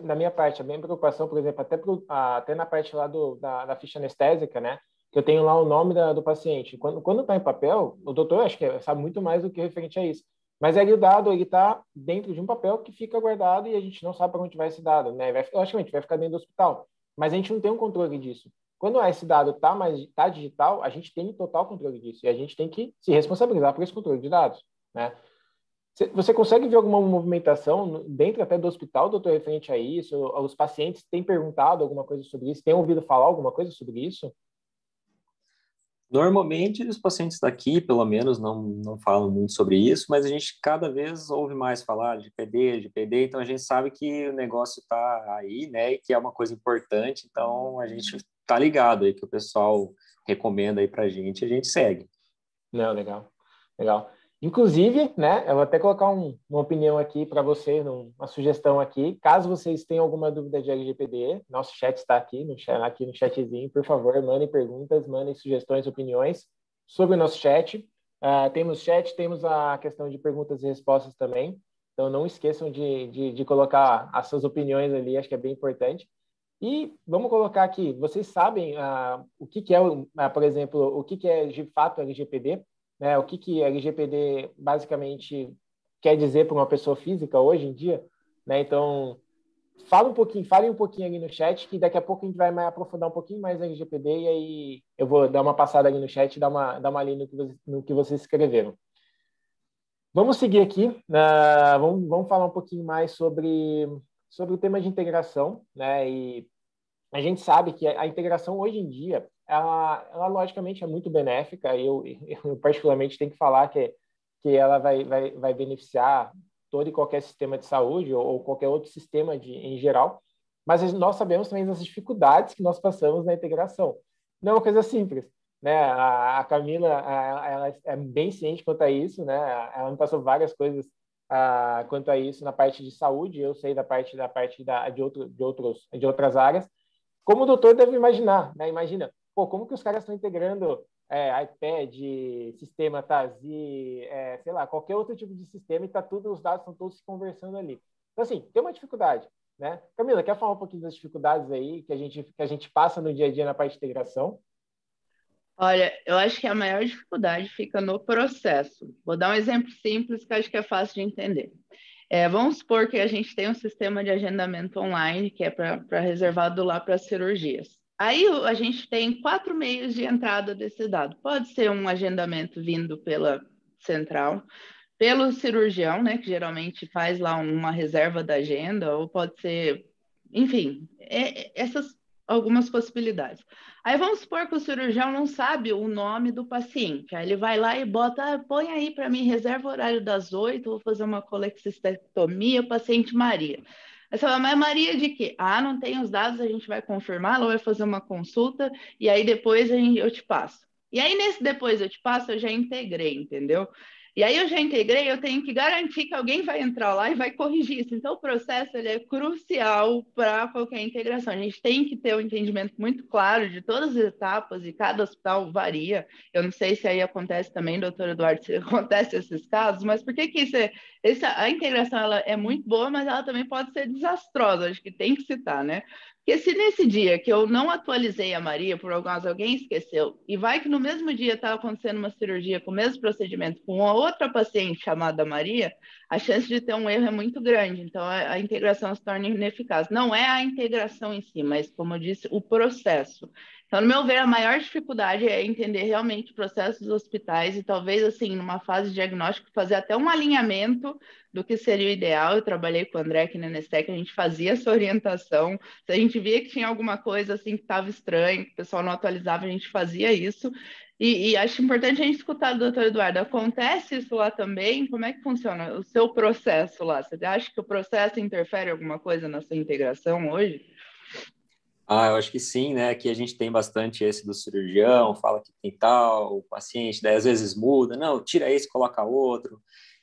da minha parte, a minha preocupação, por exemplo, até na parte lá da ficha anestésica, né, que eu tenho lá o nome do paciente. Quando está em papel, o doutor acho que sabe muito mais do que referente a isso. Mas aí o dado ele está dentro de um papel que fica guardado e a gente não sabe para onde vai esse dado, né? Logicamente, vai ficar dentro do hospital, mas a gente não tem um controle disso. Quando esse dado tá digital, a gente tem total controle disso e a gente tem que se responsabilizar por esse controle de dados, né? Você consegue ver alguma movimentação dentro até do hospital, doutor, referente a isso? Os pacientes têm perguntado alguma coisa sobre isso? Têm ouvido falar alguma coisa sobre isso? Normalmente, os pacientes daqui, pelo menos, não falam muito sobre isso, mas a gente cada vez ouve mais falar de PD, então a gente sabe que o negócio está aí, né, e que é uma coisa importante, então a gente está ligado aí que o pessoal recomenda aí para a gente segue. Não, legal, legal. Inclusive, né, eu vou até colocar uma opinião aqui para vocês, uma sugestão aqui. Caso vocês tenham alguma dúvida de LGPD, nosso chat está aqui no chatzinho. Por favor, mandem perguntas, mandem sugestões, opiniões sobre o nosso chat. Temos chat, temos a questão de perguntas e respostas também. Então, não esqueçam de colocar as suas opiniões ali, acho que é bem importante. E vamos colocar aqui, vocês sabem o que que é, por exemplo, o que que é de fato LGPD? Né? O que que LGPD basicamente quer dizer para uma pessoa física hoje em dia, né? Então, falem um pouquinho ali no chat, que daqui a pouco a gente vai aprofundar um pouquinho mais no LGPD e aí eu vou dar uma passada ali no chat e dar uma lida no que vocês escreveram. Vamos seguir aqui, vamos falar um pouquinho mais sobre o tema de integração, né? E a gente sabe que a integração hoje em dia, ela logicamente é muito benéfica. Eu particularmente tenho que falar que ela vai beneficiar todo e qualquer sistema de saúde ou qualquer outro sistema em geral. Mas nós sabemos também das dificuldades que nós passamos na integração. Não é uma coisa simples, né? A Camila, ela é bem ciente quanto a isso, né? Ela me passou várias coisas quanto a isso na parte de saúde. Eu sei da parte de outras áreas. Como o doutor deve imaginar, né? Imagina, pô, como que os caras estão integrando iPad, sistema TASI, sei lá, qualquer outro tipo de sistema e os dados estão todos se conversando ali. Então, assim, tem uma dificuldade, né? Camila, quer falar um pouquinho das dificuldades aí que a gente passa no dia a dia na parte de integração? Olha, eu acho que a maior dificuldade fica no processo. Vou dar um exemplo simples que eu acho que é fácil de entender. Vamos supor que a gente tem um sistema de agendamento online que é para reservado lá para cirurgias. Aí a gente tem 4 meios de entrada desse dado. Pode ser um agendamento vindo pela central, pelo cirurgião, né, que geralmente faz lá uma reserva da agenda, ou pode ser, enfim, essas algumas possibilidades. Aí vamos supor que o cirurgião não sabe o nome do paciente, aí ele vai lá e bota, põe aí para mim, reserva o horário das 8, vou fazer uma colexistectomia, paciente Maria. Aí você fala, mas Maria de quê? Não tem os dados, a gente vai confirmar, ela vai fazer uma consulta, e aí depois eu te passo. E aí, nesse depois eu te passo, eu já integrei, entendeu? E aí eu já integrei, eu tenho que garantir que alguém vai entrar lá e vai corrigir isso. Então, o processo ele é crucial para qualquer integração. A gente tem que ter um entendimento muito claro de todas as etapas e cada hospital varia. Eu não sei se aí acontece também, doutor Eduardo, se acontece esses casos, mas por que a integração ela é muito boa, mas ela também pode ser desastrosa, acho que tem que citar, né? Porque se nesse dia que eu não atualizei a Maria, por algum alguém esqueceu, e vai que no mesmo dia está acontecendo uma cirurgia com o mesmo procedimento com uma outra paciente chamada Maria, a chance de ter um erro é muito grande. Então, a integração se torna ineficaz. Não é a integração em si, mas, como eu disse, o processo. Então, no meu ver, a maior dificuldade é entender realmente o processo dos hospitais e talvez, assim, numa fase de diagnóstico, fazer até um alinhamento do que seria o ideal. Eu trabalhei com o André aqui na Nestec, a gente fazia essa orientação. Se a gente via que tinha alguma coisa assim que estava estranho, que o pessoal não atualizava, a gente fazia isso. E acho importante a gente escutar do doutor Eduardo. Acontece isso lá também? Como é que funciona o seu processo lá? Você acha que o processo interfere alguma coisa na sua integração hoje? Eu acho que sim, né? Aqui a gente tem bastante esse do cirurgião, fala que tem tal, o paciente, daí às vezes muda, não, tira esse, coloca outro,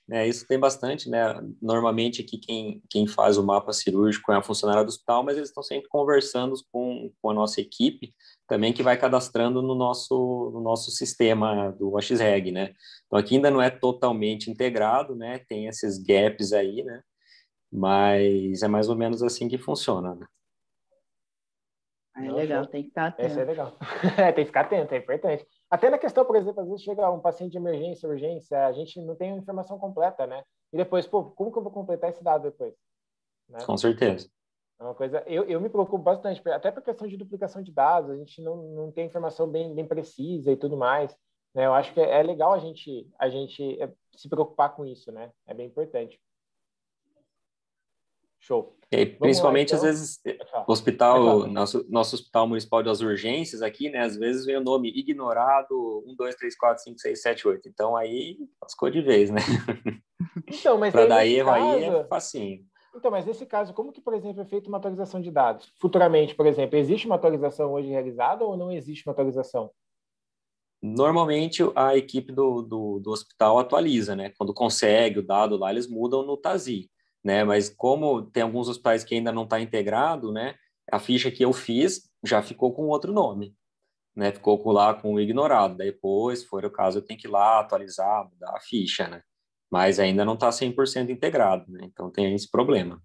né? Isso tem bastante, né? Normalmente aqui quem faz o mapa cirúrgico é a funcionária do hospital, mas eles estão sempre conversando com a nossa equipe também, que vai cadastrando no nosso sistema do WashReg, né? Então aqui ainda não é totalmente integrado, né? Tem esses gaps aí, né? Mas é mais ou menos assim que funciona, né? É Não, legal, show. tem que estar Essa é atento. legal. Tem que ficar atento, é importante. Até na questão, por exemplo, às vezes chega um paciente de emergência, urgência, a gente não tem a informação completa, né? E depois, pô, como que eu vou completar esse dado depois? Né? Com certeza. É uma coisa, eu me preocupo bastante, até por questão de duplicação de dados, a gente não tem informação bem precisa e tudo mais, né? Eu acho que é legal a gente se preocupar com isso, né? É bem importante. Show. E aí, Vamos lá, principalmente, às então. vezes, Pode falar. o Pode hospital, falar. nosso Hospital Municipal das Urgências aqui, né? Às vezes vem o nome ignorado 1, 2, 3, 4, 5, 6, 7, 8. Então, aí, lascou de vez, né? Então, mas Para aí dar nesse erro aí é caso, facinho. como que, por exemplo, é feita uma atualização de dados? Futuramente, por exemplo, existe uma atualização hoje realizada ou não existe uma atualização? Normalmente, a equipe do hospital atualiza, né? Quando consegue o dado lá, eles mudam no TASI, né? Mas como tem alguns hospitais que ainda não está integrado, né? A ficha que eu fiz já ficou com outro nome, né? Ficou lá com o ignorado. Depois, se for o caso, eu tenho que ir lá atualizar, mudar a ficha, né? Mas ainda não está 100% integrado, né? Então tem esse problema.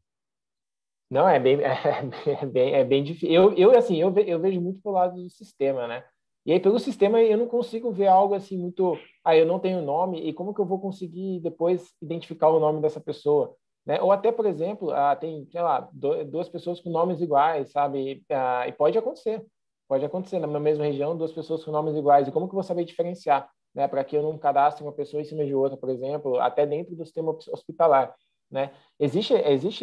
Não, é bem difícil. Assim, eu vejo muito pelo lado do sistema, né? E aí, pelo sistema, eu não consigo ver algo assim muito. Ah, eu não tenho nome, e como que eu vou conseguir depois identificar o nome dessa pessoa? Né? Ou até, por exemplo, tem, sei lá, duas pessoas com nomes iguais, sabe? E pode acontecer na mesma região, duas pessoas com nomes iguais. E como que eu vou saber diferenciar? Né? Para que eu não cadastre uma pessoa em cima de outra, por exemplo, até dentro do sistema hospitalar, né? Existe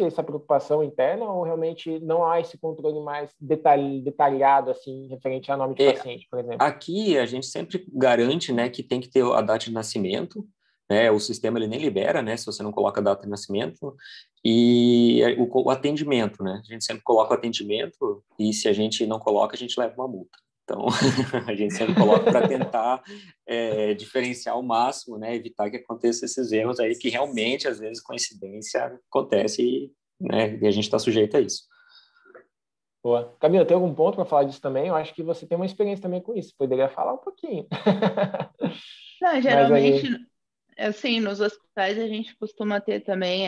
essa preocupação interna ou realmente não há esse controle mais detalhado, assim, referente a nome de É, paciente, por exemplo? aqui a gente sempre garante, né, que tem que ter a data de nascimento, né? O sistema ele nem libera, né, se você não coloca a data de nascimento e o atendimento, né? A gente sempre coloca o atendimento e se a gente não coloca, a gente leva uma multa. Então, a gente sempre coloca para tentar diferenciar ao máximo, né? Evitar que aconteça esses erros aí que realmente, às vezes, coincidência acontece né? E a gente está sujeito a isso. Boa. Camila, tem algum ponto para falar disso também? Eu acho que você tem uma experiência também com isso. Poderia falar um pouquinho. Não, Mas geralmente, aí, assim, nos hospitais a gente costuma ter também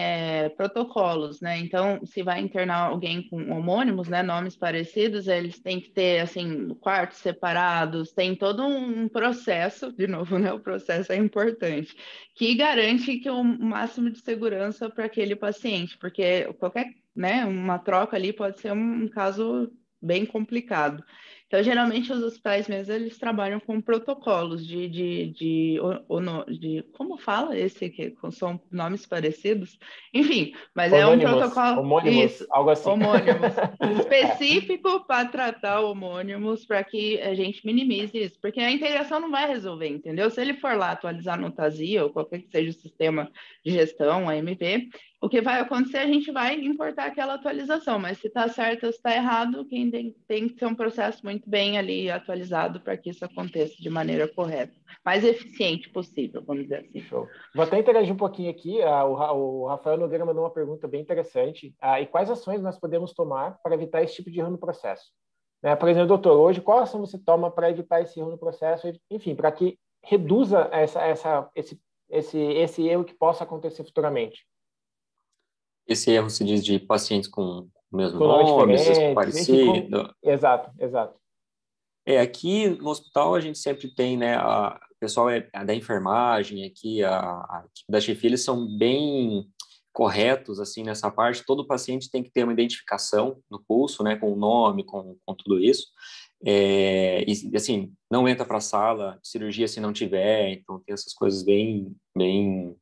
protocolos, né? Então, se vai internar alguém com homônimos, né, nomes parecidos, eles têm que ter, assim, quartos separados, tem todo um processo, de novo, né? O processo é importante, que garante que o máximo de segurança para aquele paciente, porque qualquer, né, uma troca ali pode ser um caso bem complicado. Então, geralmente, os hospitais mesmo, eles trabalham com protocolos como fala esse que são nomes parecidos? Enfim, mas é um protocolo, homônimos, isso, algo assim. homônimos, É. específico para tratar homônimos, para que a gente minimize isso, porque a integração não vai resolver, entendeu? Se ele for lá atualizar no TASI ou qualquer que seja o sistema de gestão, AMP, o que vai acontecer, a gente vai importar aquela atualização, mas se está certo ou se está errado, quem tem que ter um processo muito bem ali atualizado para que isso aconteça de maneira correta, mais eficiente possível, vamos dizer assim. Show. Vou até interagir um pouquinho aqui. O Rafael Nogueira mandou uma pergunta bem interessante. E quais ações nós podemos tomar para evitar esse tipo de erro no processo? Né? Por exemplo, doutor, hoje qual ação você toma para evitar esse erro no processo? Enfim, para que reduza esse erro que possa acontecer futuramente. Esse erro se diz de pacientes com o mesmo Com nomes nome, às vezes diferentes, enfim, parecido. exato, exato. Aqui no hospital a gente sempre tem, né, o pessoal da enfermagem aqui, a equipe da chefia, eles são bem corretos, assim, nessa parte. Todo paciente tem que ter uma identificação no pulso, né, com o nome, com tudo isso. E, assim, não entra para a sala de cirurgia se não tiver, então tem essas coisas bem, bem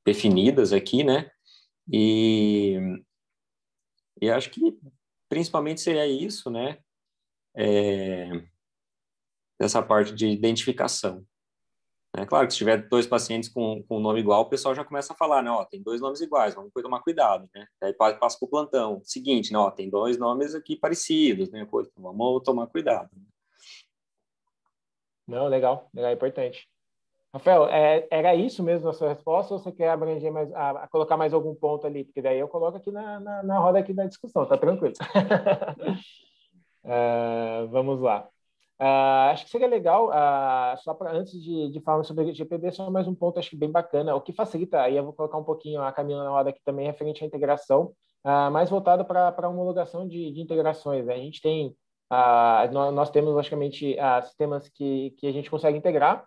definidas aqui, né, e, e acho que principalmente seria isso, né, dessa parte de identificação. É claro que se tiver dois pacientes com um nome igual, o pessoal já começa a falar, né, ó, tem dois nomes iguais, vamos tomar cuidado, né? Aí passa para o plantão. Seguinte, né, ó, tem dois nomes aqui parecidos, né? Pô, então vamos tomar cuidado. Não, legal, legal, é importante. Rafael, era isso mesmo a sua resposta ou você quer abranger mais, colocar mais algum ponto ali? Porque daí eu coloco aqui na roda aqui da discussão, tá tranquilo. Vamos lá. Acho que seria legal, só para antes de falar sobre o GPD, só mais um ponto, acho que bem bacana, o que facilita, aí eu vou colocar um pouquinho a Camila na roda aqui também, referente à integração, mais voltado para a homologação de integrações, né? A gente tem, nós temos, logicamente, sistemas que a gente consegue integrar,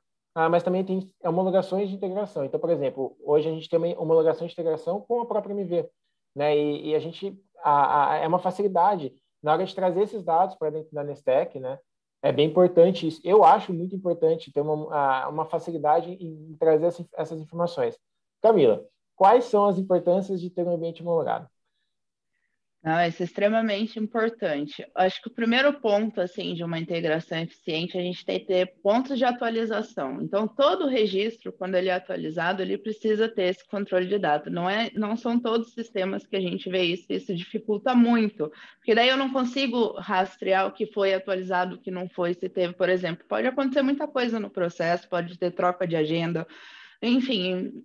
mas também tem homologações de integração. Então, por exemplo, hoje a gente tem uma homologação de integração com a própria MV, né? E a gente, é uma facilidade na hora de trazer esses dados para dentro da Nestec, né? É bem importante isso. Eu acho muito importante ter uma facilidade em trazer essas informações. Camila, quais são as importâncias de ter um ambiente homologado? Não, isso é extremamente importante. Acho que o primeiro ponto, assim, de uma integração eficiente, a gente tem que ter pontos de atualização. Então, todo registro, quando ele é atualizado, ele precisa ter esse controle de dados. Não são todos os sistemas que a gente vê isso, isso dificulta muito, porque daí eu não consigo rastrear o que foi atualizado, o que não foi, se teve, por exemplo. Pode acontecer muita coisa no processo, pode ter troca de agenda, enfim,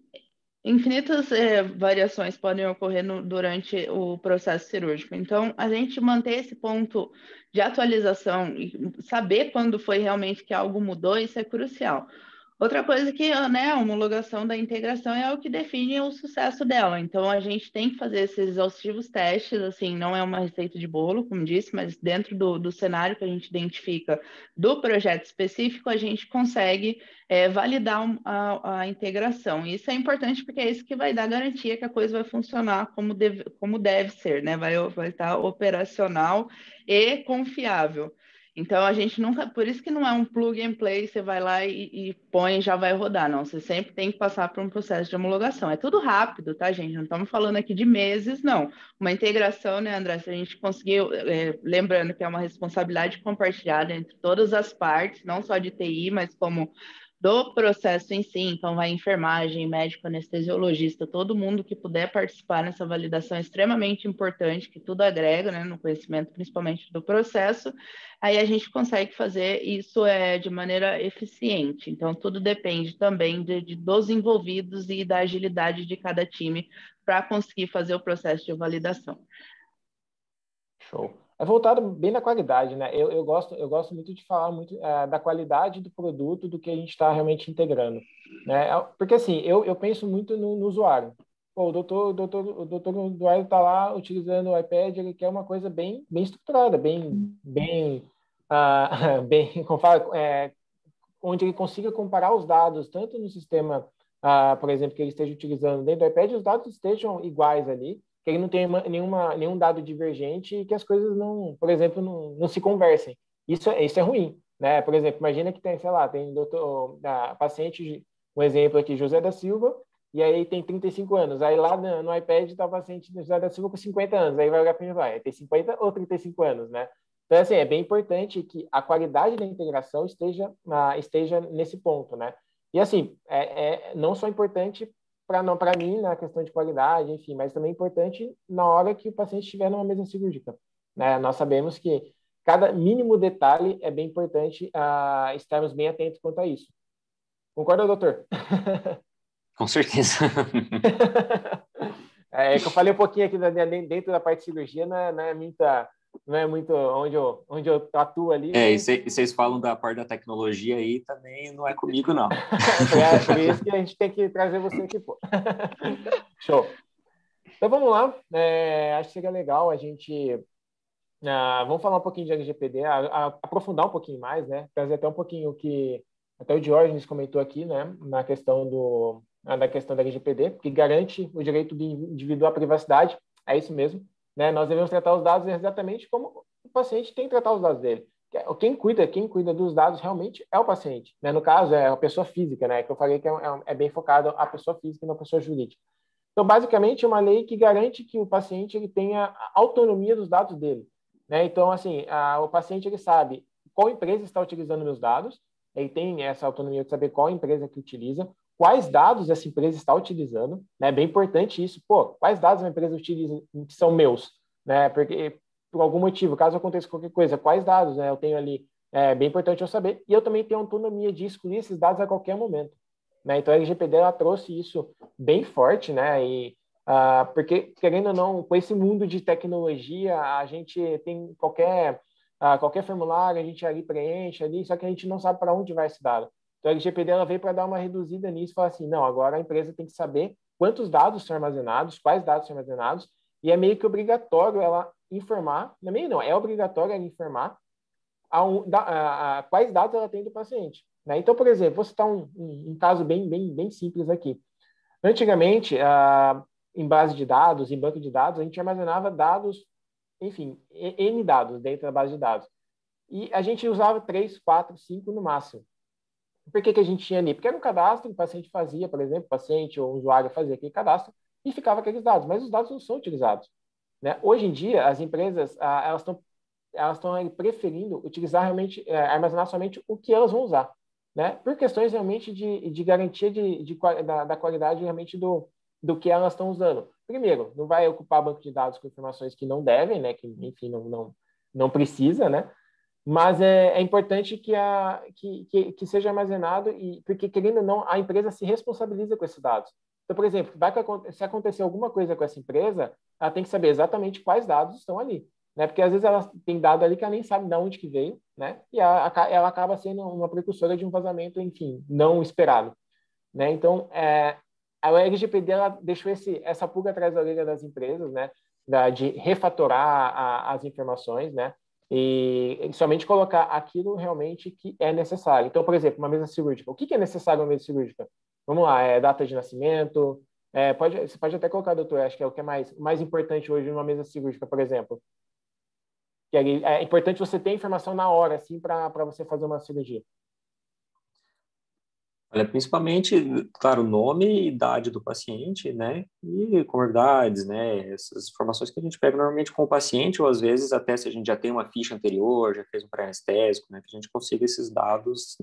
infinitas variações podem ocorrer durante o processo cirúrgico. Então, a gente manter esse ponto de atualização e saber quando foi realmente que algo mudou, isso é crucial. Outra coisa que, né, a homologação da integração é o que define o sucesso dela. Então, a gente tem que fazer esses exaustivos testes, assim, não é uma receita de bolo, como disse, mas dentro do cenário que a gente identifica do projeto específico, a gente consegue validar a integração. E isso é importante porque é isso que vai dar garantia que a coisa vai funcionar como deve ser, né? Vai estar operacional e confiável. Então, a gente nunca, por isso que não é um plug and play, você vai lá e põe e já vai rodar, não. Você sempre tem que passar por um processo de homologação. É tudo rápido, tá, gente? Não estamos falando aqui de meses, não. Uma integração, né, André? Se a gente conseguir, lembrando que é uma responsabilidade compartilhada entre todas as partes, não só de TI, mas como do processo em si, então vai enfermagem, médico, anestesiologista, todo mundo que puder participar nessa validação é extremamente importante, que tudo agrega, né, no conhecimento, principalmente do processo, aí a gente consegue fazer isso de maneira eficiente. Então, tudo depende também dos envolvidos e da agilidade de cada time para conseguir fazer o processo de validação. Show. É voltado bem na qualidade, né? Eu gosto muito de falar muito da qualidade do produto, do que a gente está realmente integrando, né? Porque assim, eu penso muito no usuário. Pô, o doutor usuário está lá utilizando o iPad, ele quer uma coisa bem estruturada, bem, como fala, onde ele consiga comparar os dados, tanto no sistema, por exemplo, que ele esteja utilizando dentro do iPad, os dados estejam iguais ali, que ele não tenha nenhum dado divergente e que as coisas não, por exemplo, não se conversem. Isso é ruim, né? Por exemplo, imagina que tem, sei lá, tem paciente, um exemplo aqui, José da Silva, e aí tem 35 anos. Aí lá no iPad está o paciente José da Silva com 50 anos. Aí vai olhar para ele e vai, tem 50 ou 35 anos, né? Então, assim, é bem importante que a qualidade da integração esteja nesse ponto, né? E, assim, não só importante para mim, na questão de qualidade, enfim, mas também importante na hora que o paciente estiver numa mesa cirúrgica, né? Nós sabemos que cada mínimo detalhe é bem importante estarmos bem atentos quanto a isso. Concorda, doutor? Com certeza. É que eu falei um pouquinho aqui dentro da parte de cirurgia, não é muito onde eu atuo ali, E mas... vocês falam da parte da tecnologia aí, também não é comigo, não. Por isso que a gente tem que trazer você aqui, pô. Show. Então vamos lá. Acho que seria legal a gente... vamos falar um pouquinho de LGPD, aprofundar um pouquinho mais, né? Trazer até um pouquinho o que até o Diógenes comentou aqui, né? Na questão da questão da LGPD, que garante o direito do indivíduo à privacidade. É isso mesmo, né? Nós devemos tratar os dados exatamente como o paciente tem que tratar os dados dele. Quem cuida dos dados realmente é o paciente, né? No caso, é a pessoa física, né? Que eu falei que é bem focado a pessoa física e não a pessoa jurídica. Então, basicamente, é uma lei que garante que o paciente ele tenha a autonomia dos dados dele, né? Então, assim, o paciente ele sabe qual empresa está utilizando meus dados, ele tem essa autonomia de saber qual empresa que utiliza, quais dados essa empresa está utilizando, né? É bem importante isso. Pô, quais dados a empresa utiliza que são meus, né? Porque, por algum motivo, caso aconteça qualquer coisa, quais dados, né, eu tenho ali, é bem importante eu saber. E eu também tenho autonomia de excluir esses dados a qualquer momento, né? Então, a LGPD ela trouxe isso bem forte, né? Porque, querendo ou não, com esse mundo de tecnologia, a gente tem qualquer formulário, a gente ali preenche ali, só que a gente não sabe para onde vai esse dado. Então, a LGPD ela veio para dar uma reduzida nisso e falar assim, não, agora a empresa tem que saber quantos dados são armazenados, quais dados são armazenados, e é meio que obrigatório ela informar, não é meio não, é obrigatório ela informar quais dados ela tem do paciente, né? Então, por exemplo, vou citar um caso bem simples aqui. Antigamente, em base de dados, em banco de dados, a gente armazenava dados, enfim, N dados dentro da base de dados. E a gente usava 3, 4, 5 no máximo. Por que a gente tinha ali? Porque era um cadastro que o paciente fazia, por exemplo, o paciente ou o usuário fazia aquele cadastro e ficava aqueles dados, mas os dados não são utilizados. né? Hoje em dia, as empresas elas estão preferindo utilizar realmente, armazenar somente o que elas vão usar, né? Por questões realmente de garantia da qualidade realmente do que elas estão usando. Primeiro, não vai ocupar banco de dados com informações que não devem, né? Que, enfim, não precisa, né? Mas é importante que seja armazenado, porque, querendo ou não, a empresa se responsabiliza com esses dados. Então, por exemplo, se acontecer alguma coisa com essa empresa, ela tem que saber exatamente quais dados estão ali, né? Porque às vezes ela tem dado ali que ela nem sabe de onde que veio, né? E ela acaba sendo uma precursora de um vazamento, enfim, não esperado, né? Então, a LGPD ela deixou essa pulga atrás da orelha das empresas, né? De refatorar as informações, né? E somente colocar aquilo realmente que é necessário. Então, por exemplo, uma mesa cirúrgica. O que é necessário uma mesa cirúrgica? Vamos lá, data de nascimento. Você pode até colocar, doutor, acho que é o que é mais importante hoje numa mesa cirúrgica, por exemplo. Que é importante você ter informação na hora, assim, para você fazer uma cirurgia. Olha, principalmente, claro, nome e idade do paciente, né? E comorbidades, né? Essas informações que a gente pega normalmente com o paciente, ou às vezes até se a gente já tem uma ficha anterior, já fez um pré-anestésico, né? Que a gente consiga esses dados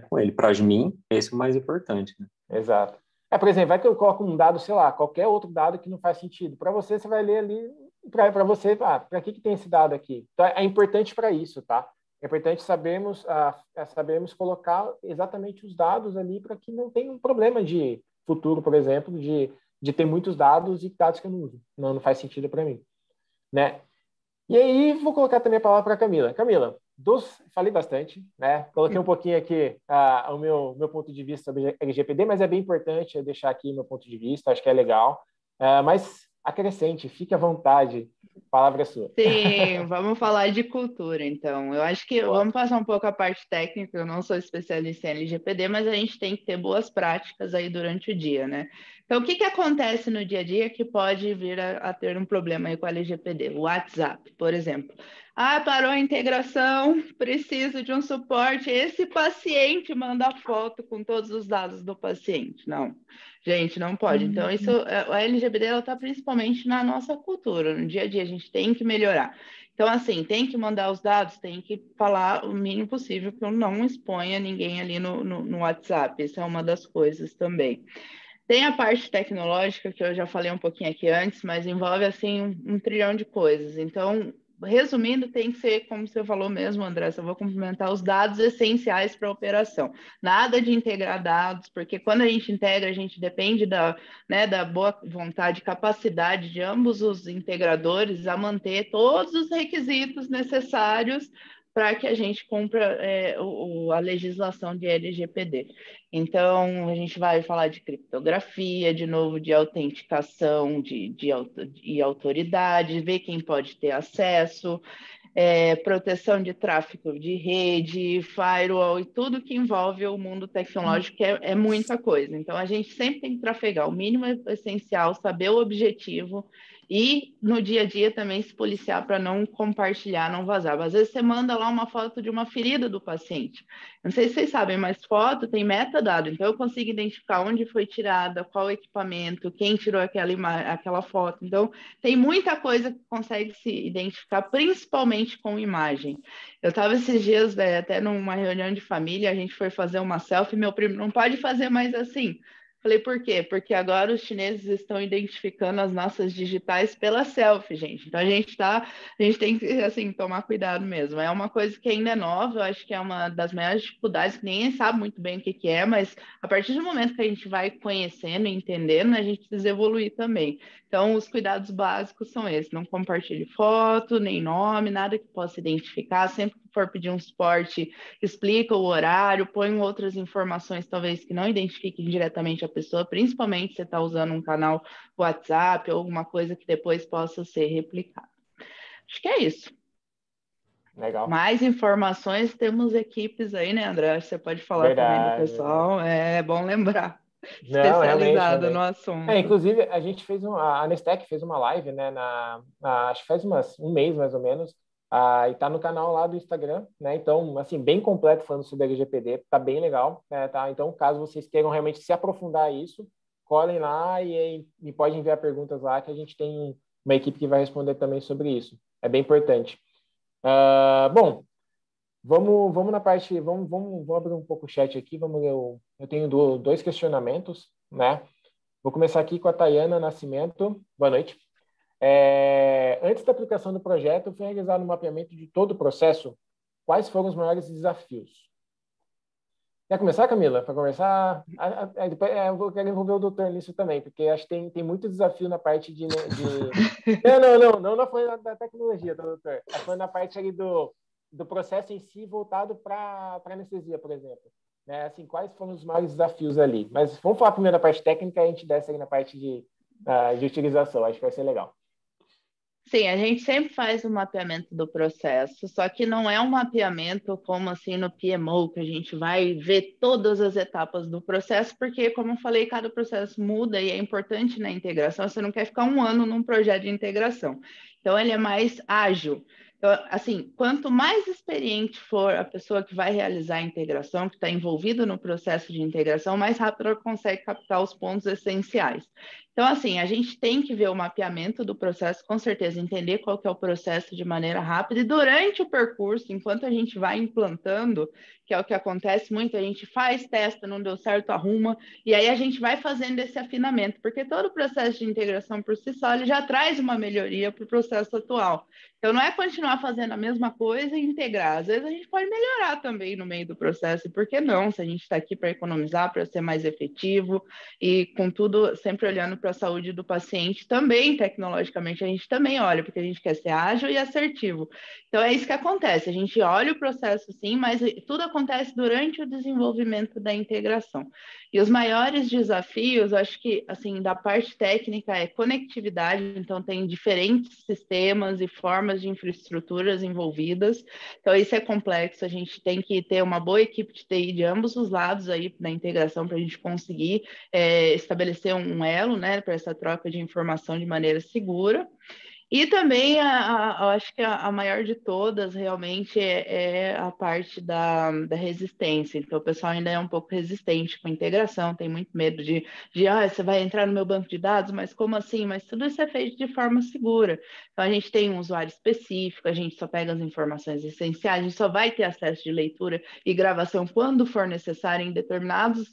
com ele. Para mim, esse é o mais importante, né? Exato. Por exemplo, vai que eu coloco um dado, sei lá, qualquer outro dado que não faz sentido. Para você vai ler ali, para você, para que tem esse dado aqui? Então, é importante para isso, tá? É importante sabermos colocar exatamente os dados ali para que não tenha um problema de futuro, por exemplo, de ter muitos dados e dados que eu não uso. Não faz sentido para mim, né? E aí, vou colocar também a palavra para a Camila. Camila, falei bastante, né? Coloquei um pouquinho aqui o meu ponto de vista sobre LGPD, mas é bem importante eu deixar aqui meu ponto de vista, acho que é legal. Mas acrescente, fique à vontade, a palavra é sua. Sim, vamos falar de cultura, então. Eu acho que Boa. vamos passar um pouco a parte técnica. Eu não sou especialista em LGPD, mas a gente tem que ter boas práticas aí durante o dia, né? Então, o que que acontece no dia a dia que pode vir a ter um problema aí com a LGPD? O WhatsApp, por exemplo. Ah, parou a integração, preciso de um suporte. Esse paciente manda foto com todos os dados do paciente. Não. Gente, não pode. Então, a LGBT ela está principalmente na nossa cultura, no dia a dia, a gente tem que melhorar. Então, assim, tem que mandar os dados, tem que falar o mínimo possível que eu não exponha ninguém ali no WhatsApp. Isso é uma das coisas também. Tem a parte tecnológica, que eu já falei um pouquinho aqui antes, mas envolve, assim, um trilhão de coisas. Então, resumindo, tem que ser, como você falou mesmo, André, eu vou complementar os dados essenciais para a operação. Nada de integrar dados, porque quando a gente integra, a gente depende da boa vontade e capacidade de ambos os integradores a manter todos os requisitos necessários para que a gente cumpra a legislação de LGPD. Então, a gente vai falar de criptografia, de novo, de autenticação de autoridade, ver quem pode ter acesso, proteção de tráfego de rede, firewall e tudo que envolve o mundo tecnológico, que é muita coisa. Então, a gente sempre tem que trafegar o mínimo essencial, saber o objetivo e, no dia a dia, também se policiar para não compartilhar, não vazar. Às vezes, você manda lá uma foto de uma ferida do paciente. Não sei se vocês sabem, mas foto tem metadado, então eu consigo identificar onde foi tirada, qual equipamento, quem tirou aquela foto. Então, tem muita coisa que consegue se identificar, principalmente com imagem. Eu estava esses dias, até numa reunião de família, a gente foi fazer uma selfie, meu primo não pode fazer mais assim. Falei, por quê? Porque agora os chineses estão identificando as nossas digitais pela selfie, gente. Então a gente tem que assim tomar cuidado mesmo. É uma coisa que ainda é nova, eu acho que é uma das maiores dificuldades que ninguém sabe muito bem o que que é, mas a partir do momento que a gente vai conhecendo e entendendo, a gente precisa evoluir também. Então os cuidados básicos são esses: não compartilhe foto, nem nome, nada que possa identificar. Sempre que for pedir um suporte, explica o horário, põe outras informações, talvez que não identifiquem diretamente a pessoa, principalmente se você está usando um canal WhatsApp ou alguma coisa que depois possa ser replicada. Acho que é isso. Legal. Mais informações, temos equipes aí, né, André? Você pode falar também do Verdade, verdade. pessoal, é bom lembrar. Não, realmente, Especializado no realmente. assunto. Inclusive, a gente a Nestec fez uma live, né, acho que faz um mês, mais ou menos, e tá no canal lá do Instagram, né, então, assim, bem completo falando sobre LGPD, tá bem legal, né, tá? Então, caso vocês queiram realmente se aprofundar isso, colhem lá e podem enviar perguntas lá que a gente tem uma equipe que vai responder também sobre isso. É bem importante. Bom, vamos na parte, vamos abrir um pouco o chat aqui, vamos ler eu tenho dois questionamentos, né? Vou começar aqui com a Tayana Nascimento. Boa noite. Antes da aplicação do projeto, foi realizado um mapeamento de todo o processo. Quais foram os maiores desafios? Quer começar, Camila? Para começar, depois, eu quero envolver o doutor nisso também, porque acho que tem muito desafio na parte de... Não na parte da tecnologia, doutor. Foi na parte ali do processo em si voltado para anestesia, por exemplo. Né? Assim, quais foram os maiores desafios ali? Mas vamos falar primeiro da parte técnica e a gente desce ali na parte de utilização. Acho que vai ser legal. Sim, a gente sempre faz o mapeamento do processo, só que não é um mapeamento como assim no PMO, que a gente vai ver todas as etapas do processo, porque, como eu falei, cada processo muda e é importante na integração, você não quer ficar um ano num projeto de integração. Então, ele é mais ágil. Então, assim, quanto mais experiente for a pessoa que vai realizar a integração, que está envolvida no processo de integração, mais rápido ela consegue captar os pontos essenciais. Então, assim, a gente tem que ver o mapeamento do processo, com certeza, entender qual que é o processo de maneira rápida, e durante o percurso, enquanto a gente vai implantando, que é o que acontece muito, a gente faz, testa, não deu certo, arruma, e aí a gente vai fazendo esse afinamento, porque todo o processo de integração por si só, ele já traz uma melhoria para o processo atual. Então, não é continuar fazendo a mesma coisa e integrar. Às vezes, a gente pode melhorar também no meio do processo, e por que não? Se a gente está aqui para economizar, para ser mais efetivo, e com tudo sempre olhando para a saúde do paciente, também tecnologicamente a gente também olha, porque a gente quer ser ágil e assertivo. Então é isso que acontece, a gente olha o processo sim, mas tudo acontece durante o desenvolvimento da integração. E os maiores desafios, acho que assim, da parte técnica é conectividade, então tem diferentes sistemas e formas de infraestruturas envolvidas, então isso é complexo, a gente tem que ter uma boa equipe de TI de ambos os lados aí na integração para a gente conseguir estabelecer um elo, né, para essa troca de informação de maneira segura. E também, eu acho que a maior de todas, realmente, é a parte da resistência. Então, o pessoal ainda é um pouco resistente com a integração, tem muito medo de você vai entrar no meu banco de dados, mas como assim? Mas tudo isso é feito de forma segura. Então, a gente tem um usuário específico, a gente só pega as informações essenciais, a gente só vai ter acesso de leitura e gravação quando for necessário em determinados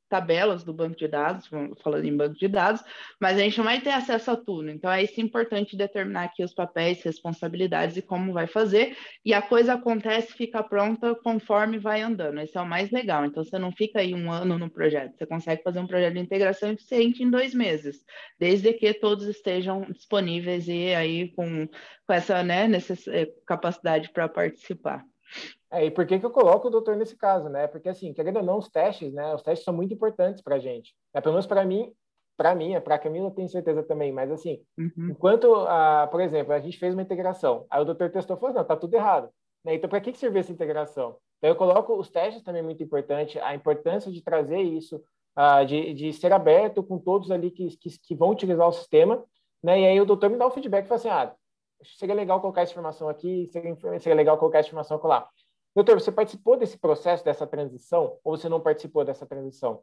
tabelas do banco de dados, falando em banco de dados, mas a gente não vai ter acesso a tudo. Então, é isso importante determinar aqui os papéis, responsabilidades e como vai fazer, e a coisa acontece, fica pronta conforme vai andando. Esse é o mais legal. Então, você não fica aí um ano no projeto, você consegue fazer um projeto de integração eficiente em 2 meses, desde que todos estejam disponíveis e aí com essa capacidade para participar. E por que eu coloco o doutor nesse caso, né? Porque, assim, querendo ou não, os testes, né? Os testes são muito importantes para a gente. Pelo menos para mim, para a Camila, eu tenho certeza também. Mas, assim, enquanto, por exemplo, a gente fez uma integração, aí o doutor testou e falou, não, tá tudo errado. Né? Então, para que serviu essa integração? Então, eu coloco os testes também muito importante, a importância de trazer isso, de ser aberto com todos ali que vão utilizar o sistema, né? E aí o doutor me dá o feedback e fala assim, seria legal colocar essa informação aqui, seria legal colocar essa informação lá. Doutor, você participou desse processo, dessa transição, ou você não participou dessa transição?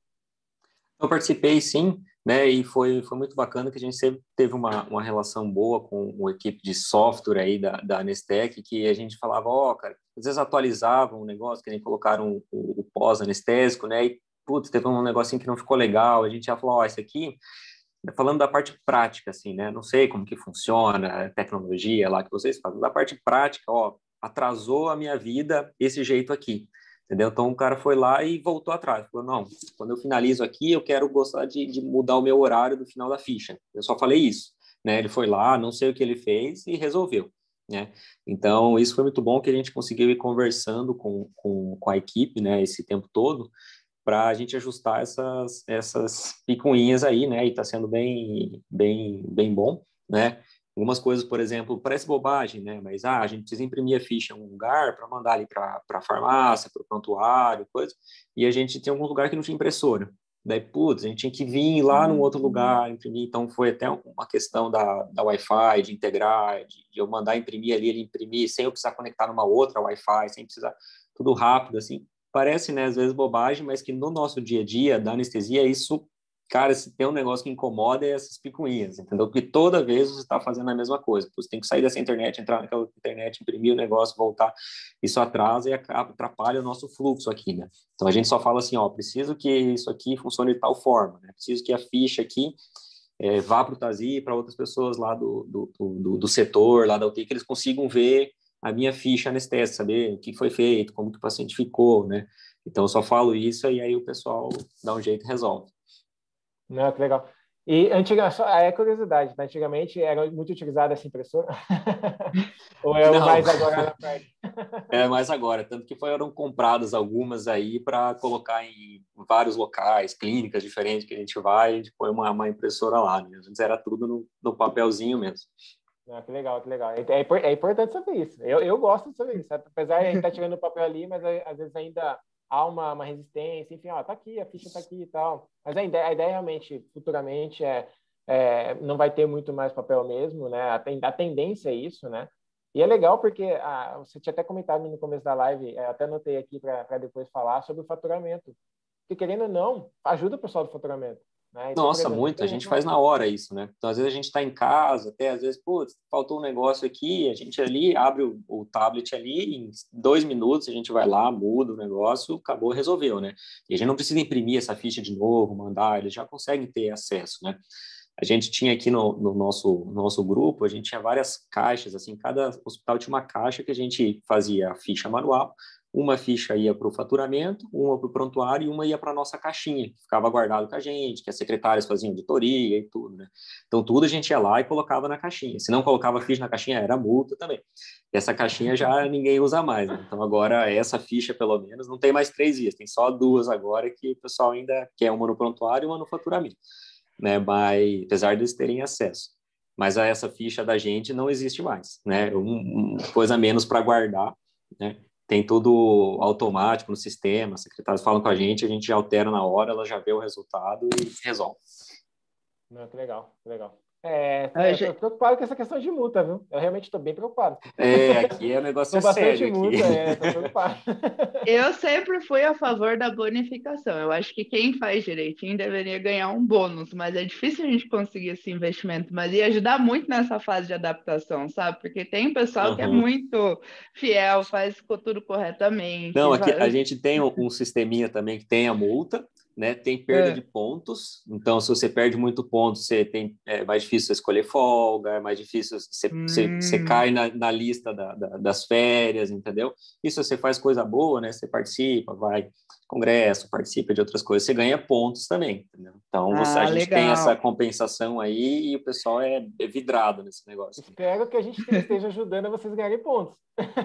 Eu participei, sim, né, e foi muito bacana que a gente sempre teve uma relação boa com a equipe de software aí da Anestec, que a gente falava, cara, às vezes atualizavam um negócio, que nem colocaram o pós-anestésico, né, e, putz, teve um negocinho que não ficou legal, a gente já falou, isso aqui, falando da parte prática, assim, né, não sei como que funciona, a tecnologia lá que vocês fazem, da parte prática, atrasou a minha vida esse jeito aqui, entendeu? Então o cara foi lá e voltou atrás, falou, não, quando eu finalizo aqui, eu quero gostar de mudar o meu horário do final da ficha. Eu só falei isso, né? Ele foi lá, não sei o que ele fez e resolveu, né? Então isso foi muito bom que a gente conseguiu ir conversando com a equipe, né? Esse tempo todo, para a gente ajustar essas picuinhas aí, né? E está sendo bem bom, né? Algumas coisas, por exemplo, parece bobagem, né? Mas a gente precisa imprimir a ficha em um lugar para mandar ali para a farmácia, para o prontuário, coisa. E a gente tinha algum lugar que não tinha impressora. Daí, putz, a gente tinha que vir lá num outro lugar, imprimir. Então, foi até uma questão da Wi-Fi, de integrar, de eu mandar imprimir ali, ele imprimir, sem eu precisar conectar numa outra Wi-Fi, sem precisar, tudo rápido, assim. Parece, né, às vezes bobagem, mas que no nosso dia a dia, da anestesia, isso cara, se tem um negócio que incomoda é essas picuinhas, entendeu? Porque toda vez você está fazendo a mesma coisa. Você tem que sair dessa internet, entrar naquela internet, imprimir o negócio, voltar. Isso atrasa e atrapalha o nosso fluxo aqui, né? Então, a gente só fala assim, ó, preciso que isso aqui funcione de tal forma, né? Preciso que a ficha aqui vá para o TASI, para outras pessoas lá do setor, lá da UTI, que eles consigam ver a minha ficha nesse teste, saber o que foi feito, como que o paciente ficou, né? Então, eu só falo isso e aí o pessoal dá um jeito e resolve. Não, que legal. E curiosidade, tá? Antigamente era muito utilizada essa impressora? Ou é o Não, mais agora na parte? é mais agora, tanto que foram compradas algumas aí para colocar em vários locais, clínicas diferentes que a gente vai, a gente põe uma impressora lá, né? Antes era tudo no papelzinho mesmo. Ah, que legal, que legal. É importante saber isso. Eu gosto de saber isso. Apesar de a gente estar tirando o papel ali, mas às vezes ainda há uma resistência, enfim, ó, tá aqui, a ficha tá aqui e tal. Mas a ideia realmente, futuramente, não vai ter muito mais papel mesmo, né? A tendência é isso, né? E é legal porque você tinha até comentado no começo da live, até anotei aqui para depois falar sobre o faturamento. Porque, querendo ou não, ajuda o pessoal do faturamento. Né? Então, por Nossa, exemplo, muito. A gente faz na hora isso, né? Então, às vezes a gente está em casa, até às vezes, putz, faltou um negócio aqui, a gente ali abre o tablet ali, em 2 minutos a gente vai lá, muda o negócio, acabou, resolveu, né? E a gente não precisa imprimir essa ficha de novo, mandar, eles já conseguem ter acesso, né? A gente tinha aqui no nosso grupo, a gente tinha várias caixas, assim, cada hospital tinha uma caixa que a gente fazia a ficha manual, uma ficha ia para o faturamento, uma para o prontuário e uma ia para a nossa caixinha, que ficava guardado com a gente, que as secretárias faziam auditoria e tudo, né? Então, tudo a gente ia lá e colocava na caixinha. Se não colocava ficha na caixinha, era multa também. E essa caixinha já ninguém usa mais, né? Então, agora, essa ficha, pelo menos, não tem mais 3 vias, tem só 2 agora que o pessoal ainda quer, uma no prontuário e uma no faturamento, né? Mas, apesar de eles terem acesso. Mas essa ficha da gente não existe mais, né? Uma coisa a menos para guardar, né? Tem tudo automático no sistema, os secretários falam com a gente já altera na hora, ela já vê o resultado e resolve. Não, que legal, que legal. Ah, Eu tô preocupado com essa questão de multa, viu? Eu realmente estou bem preocupado. Aqui o negócio Tô é bastante sério aqui. multa, tô preocupado. Eu sempre fui a favor da bonificação. Eu acho que quem faz direitinho deveria ganhar um bônus, mas é difícil a gente conseguir esse investimento. Mas ia ajudar muito nessa fase de adaptação, sabe? Porque tem pessoal que é Uhum. muito fiel, faz tudo corretamente. Não, aqui a gente tem um sisteminha também que tem a multa, né? Tem perda de É. pontos. Então, se você perde muito ponto, é mais difícil você escolher folga, é mais difícil você Hum. cai na lista das férias, entendeu? E se você faz coisa boa, né? Você participa, vai em congresso, participa de outras coisas, você ganha pontos também, entendeu? Então, a Ah, gente tem essa legal. compensação aí e o pessoal é vidrado nesse negócio. Espero que a gente esteja ajudando a vocês ganharem pontos.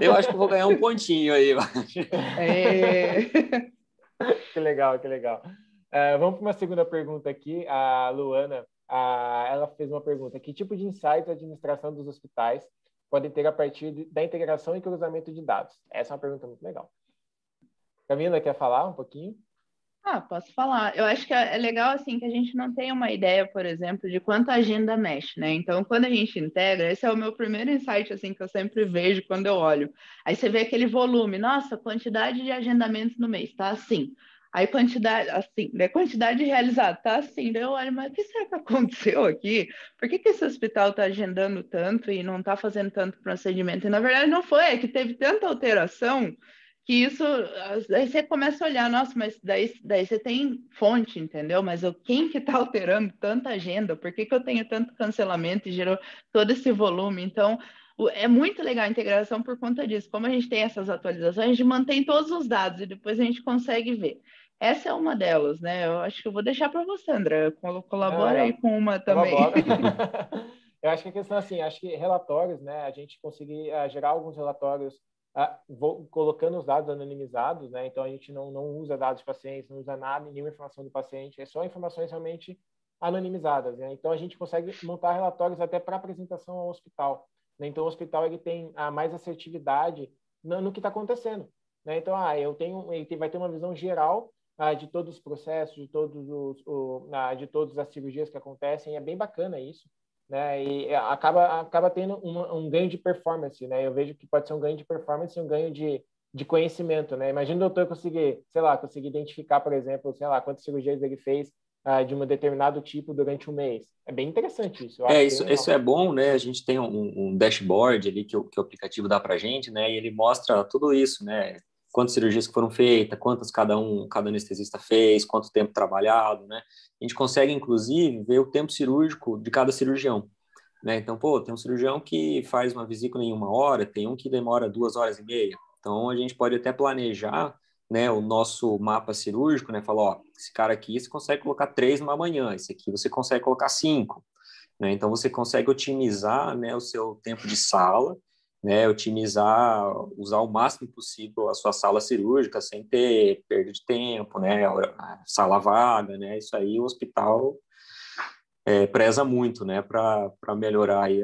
Eu acho que eu vou ganhar um pontinho aí, eu acho. É. Que legal, que legal. Vamos para uma segunda pergunta aqui. A Luana, ela fez uma pergunta. Que tipo de insights a administração dos hospitais podem ter a partir da integração e cruzamento de dados? Essa é uma pergunta muito legal. Camila, quer falar um pouquinho? Ah, posso falar. Eu acho que é legal assim que a gente não tem uma ideia, por exemplo, de quanto a agenda mexe, né? Então, quando a gente integra, esse é o meu primeiro insight assim que eu sempre vejo quando eu olho. Aí você vê aquele volume, nossa, quantidade de agendamentos no mês, tá assim. Aí quantidade assim, né? Quantidade realizada, tá assim. Daí eu olho, mas o que será que aconteceu aqui? Por que esse hospital está agendando tanto e não está fazendo tanto procedimento? E na verdade não foi, é que teve tanta alteração que isso, aí você começa a olhar, nossa, mas daí você tem fonte, entendeu? Mas quem que está alterando tanta agenda? Por que que eu tenho tanto cancelamento e gerou todo esse volume? Então, é muito legal a integração por conta disso. Como a gente tem essas atualizações, a gente mantém todos os dados e depois a gente consegue ver. Essa é uma delas, né? Eu acho que eu vou deixar para você, André. Não, Colabora aí legal. com uma também. Colabora. Eu acho que a questão assim, acho que relatórios, né? A gente conseguir gerar alguns relatórios colocando os dados anonimizados, né? Então a gente não usa dados de pacientes, não usa nada, nenhuma informação do paciente, é só informações realmente anonimizadas, né? Então a gente consegue montar relatórios até para apresentação ao hospital, né? Então o hospital ele tem mais assertividade no que está acontecendo, né? Então ele vai ter uma visão geral de todos os processos, de todas as cirurgias que acontecem, é bem bacana isso, né? E acaba tendo um ganho de performance, né? Eu vejo que pode ser um ganho de performance e um ganho de conhecimento, né? Imagina o doutor conseguir, sei lá, conseguir identificar, por exemplo, sei lá, quantas cirurgias ele fez de um determinado tipo durante um mês. É bem interessante isso, eu acho bem legal. Isso é bom, né? A gente tem um dashboard ali que o aplicativo dá para a gente, né? E ele mostra tudo isso, né? Quantas cirurgias que foram feitas, quantas cada anestesista fez, quanto tempo trabalhado, né? A gente consegue, inclusive, ver o tempo cirúrgico de cada cirurgião, né? Então, pô, tem um cirurgião que faz uma vesícula em 1 hora, tem um que demora 2 horas e meia. Então, a gente pode até planejar, né, o nosso mapa cirúrgico, né? Falar, ó, esse cara aqui você consegue colocar 3 numa manhã, esse aqui você consegue colocar 5, né? Então, você consegue otimizar, né, o seu tempo de sala, né, otimizar, usar o máximo possível a sua sala cirúrgica sem ter perda de tempo, né, sala vaga, né? Isso aí o hospital preza muito, né, para melhorar aí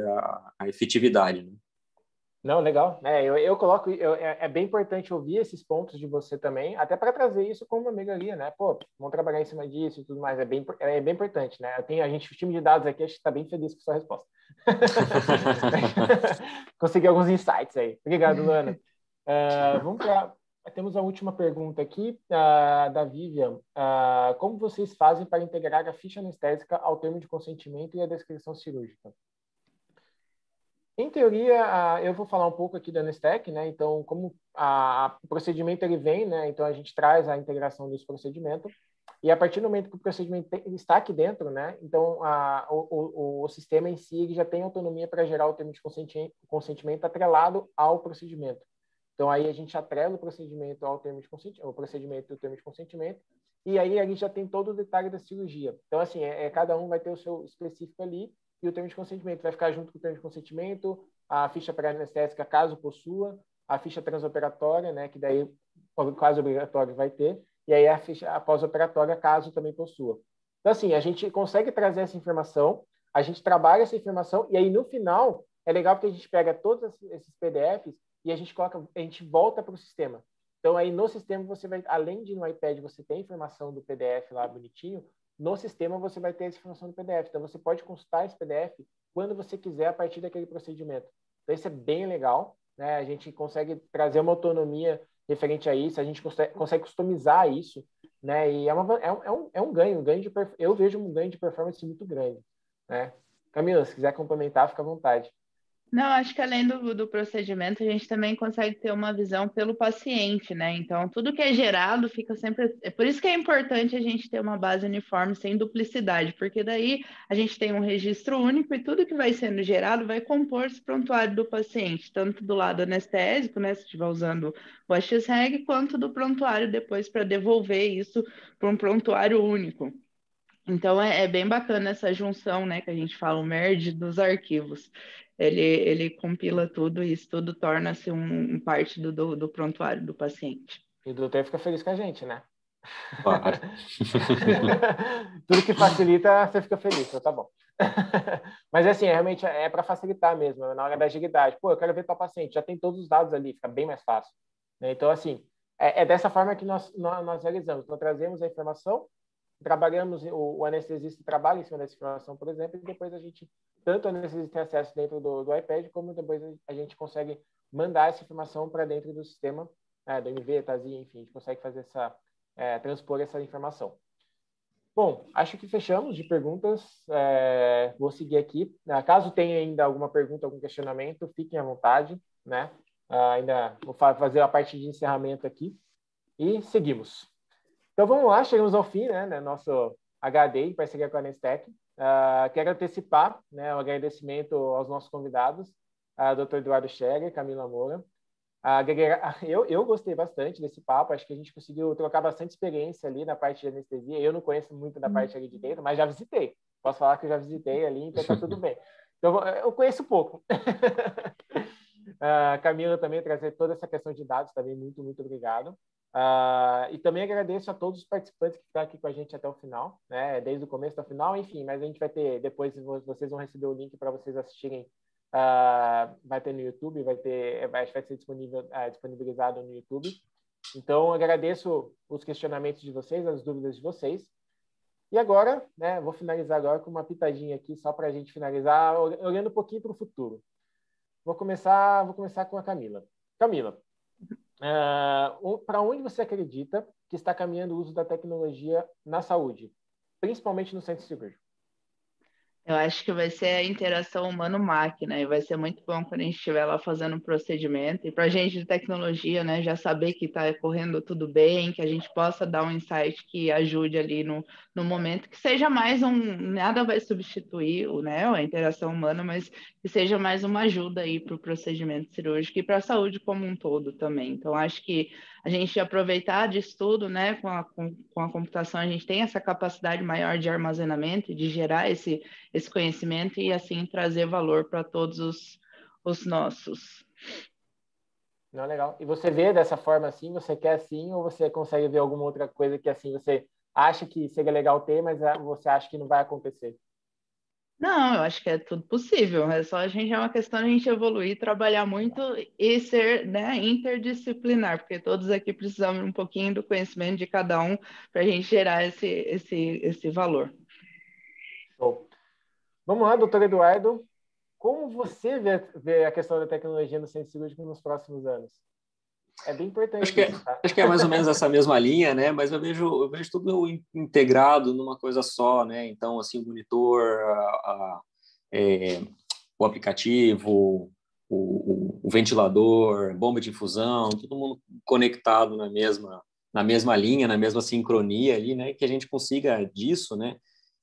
a efetividade, né? Não, legal. Eu coloco, é bem importante ouvir esses pontos de você também, até para trazer isso como uma melhoria, né? Pô, vamos trabalhar em cima disso e tudo mais. É bem importante, né? O time de dados aqui, acho que está bem feliz com a sua resposta. Consegui alguns insights aí. Obrigado, Luana. Vamos para. Temos a última pergunta aqui, da Vivian. Como vocês fazem para integrar a ficha anestésica ao termo de consentimento e a descrição cirúrgica? Em teoria, eu vou falar um pouco aqui da Anestec, né? Então, como o procedimento ele vem, né? Então a gente traz a integração desse procedimento e a partir do momento que o procedimento está aqui dentro, né? Então o sistema em si ele já tem autonomia para gerar o termo de consentimento atrelado ao procedimento. Então aí a gente atrela o procedimento ao termo de consentimento, o procedimento do termo de consentimento e aí a gente já tem todo o detalhe da cirurgia. Então assim, cada um vai ter o seu específico ali. E o termo de consentimento vai ficar junto com o termo de consentimento, a ficha pré-anestésica, caso possua, a ficha transoperatória, né, que daí, quase obrigatório, vai ter, e aí a ficha pós-operatória, caso também possua. Então, assim, a gente consegue trazer essa informação, a gente trabalha essa informação, e aí no final, é legal porque a gente pega todos esses PDFs e a gente volta para o sistema. Então, aí no sistema, você vai, além de no iPad, você tem a informação do PDF lá bonitinho, no sistema você vai ter essa informação do PDF. Então, você pode consultar esse PDF quando você quiser a partir daquele procedimento. Então, isso é bem legal, né? A gente consegue trazer uma autonomia referente a isso, a gente consegue customizar isso, né? E é um ganho, eu vejo um ganho de performance muito grande, né? Camila, se quiser complementar, fica à vontade. Não, acho que além do procedimento, a gente também consegue ter uma visão pelo paciente, né? Então, tudo que é gerado fica sempre. É por isso que é importante a gente ter uma base uniforme, sem duplicidade, porque daí a gente tem um registro único e tudo que vai sendo gerado vai compor esse prontuário do paciente, tanto do lado anestésico, né? Se estiver usando o AXREG, quanto do prontuário depois para devolver isso para um prontuário único. Então, é bem bacana essa junção, né, que a gente fala, o merge dos arquivos. Ele compila tudo e isso tudo torna-se parte do prontuário do paciente. E o doutor fica feliz com a gente, né? Claro. Tudo que facilita, você fica feliz, então tá bom. Mas assim, realmente é para facilitar mesmo, na hora da agilidade. Pô, eu quero ver tua paciente, já tem todos os dados ali, fica bem mais fácil, né? Então, assim, dessa forma que nós realizamos. Nós trazemos a informação, trabalhamos, o anestesista trabalha em cima dessa informação, por exemplo, e depois a gente, tanto o anestesista tem acesso dentro do iPad, como depois a gente consegue mandar essa informação para dentro do sistema, do MV, TASI, enfim, a gente consegue fazer transpor essa informação. Bom, acho que fechamos de perguntas. Vou seguir aqui. Caso tenha ainda alguma pergunta, algum questionamento, fiquem à vontade, né? Ainda vou fazer a parte de encerramento aqui e seguimos. Então vamos lá, chegamos ao fim, né? Nosso HD em parceria com a Anestec. Quero antecipar, né, o agradecimento aos nossos convidados, Dr. Eduardo Scherer, Camila Moura. Eu gostei bastante desse papo, acho que a gente conseguiu trocar bastante experiência ali na parte de anestesia. Eu não conheço muito da parte ali de dentro, mas já visitei. Posso falar que eu já visitei ali, então tá tudo bem. Então, eu conheço pouco. Camila também trazer toda essa questão de dados, também muito, muito obrigado. E também agradeço a todos os participantes que ficaram aqui com a gente até o final, né? Desde o começo até o final, enfim, mas a gente vai ter, depois vocês vão receber o link para vocês assistirem. Vai ter no YouTube, vai ser disponibilizado no YouTube. Então, agradeço os questionamentos de vocês, as dúvidas de vocês. E agora, né, vou finalizar agora com uma pitadinha aqui, só para a gente finalizar, olhando um pouquinho para o futuro. Vou começar com a Camila. Camila, para onde você acredita que está caminhando o uso da tecnologia na saúde? principalmente no centro cirúrgico? Eu acho que vai ser a interação humano-máquina, e vai ser muito bom quando a gente estiver lá fazendo um procedimento. E para a gente de tecnologia, né, já saber que está correndo tudo bem, que a gente possa dar um insight que ajude ali no momento, que seja mais nada vai substituir né, a interação humana, mas que seja mais uma ajuda aí para o procedimento cirúrgico e para a saúde como um todo também. Então, acho que a gente aproveitar disso tudo, né, com a computação, a gente tem essa capacidade maior de armazenamento e de gerar esse conhecimento e assim trazer valor para todos os nossos. Não, legal. E você vê dessa forma assim, você quer assim, ou você consegue ver alguma outra coisa que assim você acha que seria legal ter, mas você acha que não vai acontecer? Não, eu acho que é tudo possível. É só é uma questão de a gente evoluir, trabalhar muito e ser, né, interdisciplinar, porque todos aqui precisamos um pouquinho do conhecimento de cada um para a gente gerar esse valor. Show. Vamos lá, doutor Eduardo. Como você vê a questão da tecnologia no centro cirúrgico nos próximos anos? É bem Acho importante que, isso, tá? acho que é mais ou menos essa mesma linha, né? Mas eu vejo tudo integrado numa coisa só, né? Então, assim, o monitor, é, o aplicativo, o ventilador, bomba de infusão, todo mundo conectado na mesma linha, na mesma sincronia ali, né? Que a gente consiga disso, né?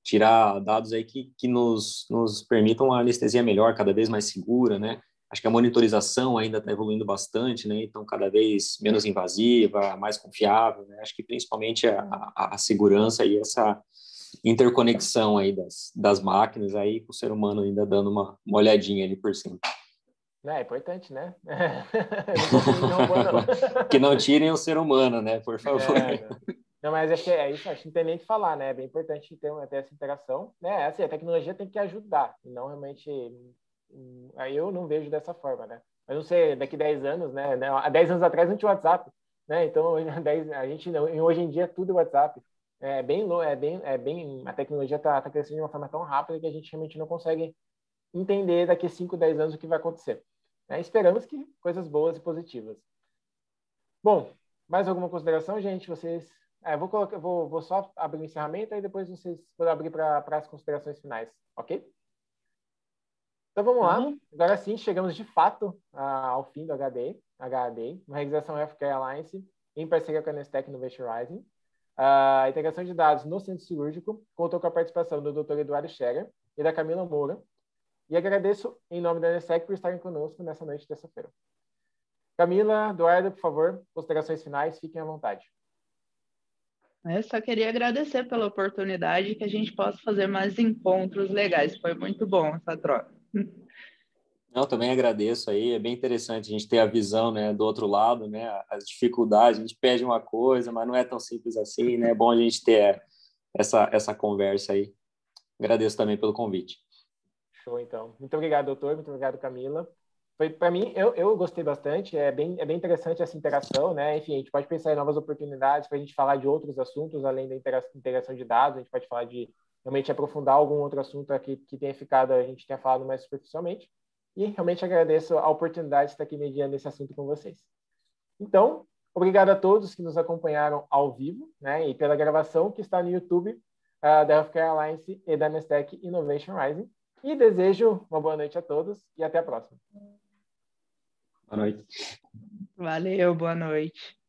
Tirar dados aí que nos permitam uma anestesia melhor, cada vez mais segura, né? Acho que a monitorização ainda está evoluindo bastante, né? Então, cada vez menos invasiva, mais confiável, né? Acho que principalmente a segurança e essa interconexão aí das máquinas, aí com o ser humano ainda dando uma olhadinha ali por cima. Não, é importante, né? Eu não consigo interromper, não. Que não tirem o ser humano, né? Por favor. Não. Não, mas acho que é isso, acho que não tem nem o que falar, né? É bem importante ter essa interação, né? Assim, a tecnologia tem que ajudar, e não realmente. Aí eu não vejo dessa forma, né? Mas não sei, daqui 10 anos, né? Há 10 anos atrás não tinha WhatsApp, né? Então, a gente não, hoje em dia tudo é WhatsApp. A tecnologia está crescendo de uma forma tão rápida que a gente realmente não consegue entender daqui a 5, 10 anos o que vai acontecer. Né? Esperamos que coisas boas e positivas. Bom, mais alguma consideração, gente? Vocês. Vou só abrir o encerramento e depois vocês podem abrir para as considerações finais, ok? Então vamos lá. Uhum. Agora sim, chegamos de fato ao fim do HAD, uma realização Healthcare Alliance em parceria com a Nestec Innovation Rising. A integração de dados no centro cirúrgico contou com a participação do Dr. Eduardo Scherer e da Camila Moura. E agradeço em nome da Nestec por estarem conosco nessa noite de terça-feira. Camila, Eduardo, por favor, considerações finais, fiquem à vontade. Eu só queria agradecer pela oportunidade que a gente possa fazer mais encontros legais. Foi muito bom essa troca. Eu também agradeço aí, é bem interessante a gente ter a visão, né, do outro lado, né, as dificuldades, a gente pede uma coisa, mas não é tão simples assim, né, é bom a gente ter essa conversa aí. Agradeço também pelo convite. Show, então. Muito obrigado, doutor, muito obrigado, Camila. Foi, para mim, eu gostei bastante, é bem interessante essa interação, né, enfim, a gente pode pensar em novas oportunidades para a gente falar de outros assuntos, além da integração de dados, a gente pode falar de realmente aprofundar algum outro assunto aqui que tenha ficado, a gente tenha falado mais superficialmente. E realmente agradeço a oportunidade de estar aqui mediando esse assunto com vocês. Então, obrigado a todos que nos acompanharam ao vivo, né, e pela gravação que está no YouTube da Healthcare Alliance e da Nestec Innovation Rising. E desejo uma boa noite a todos e até a próxima. Boa noite. Valeu, boa noite.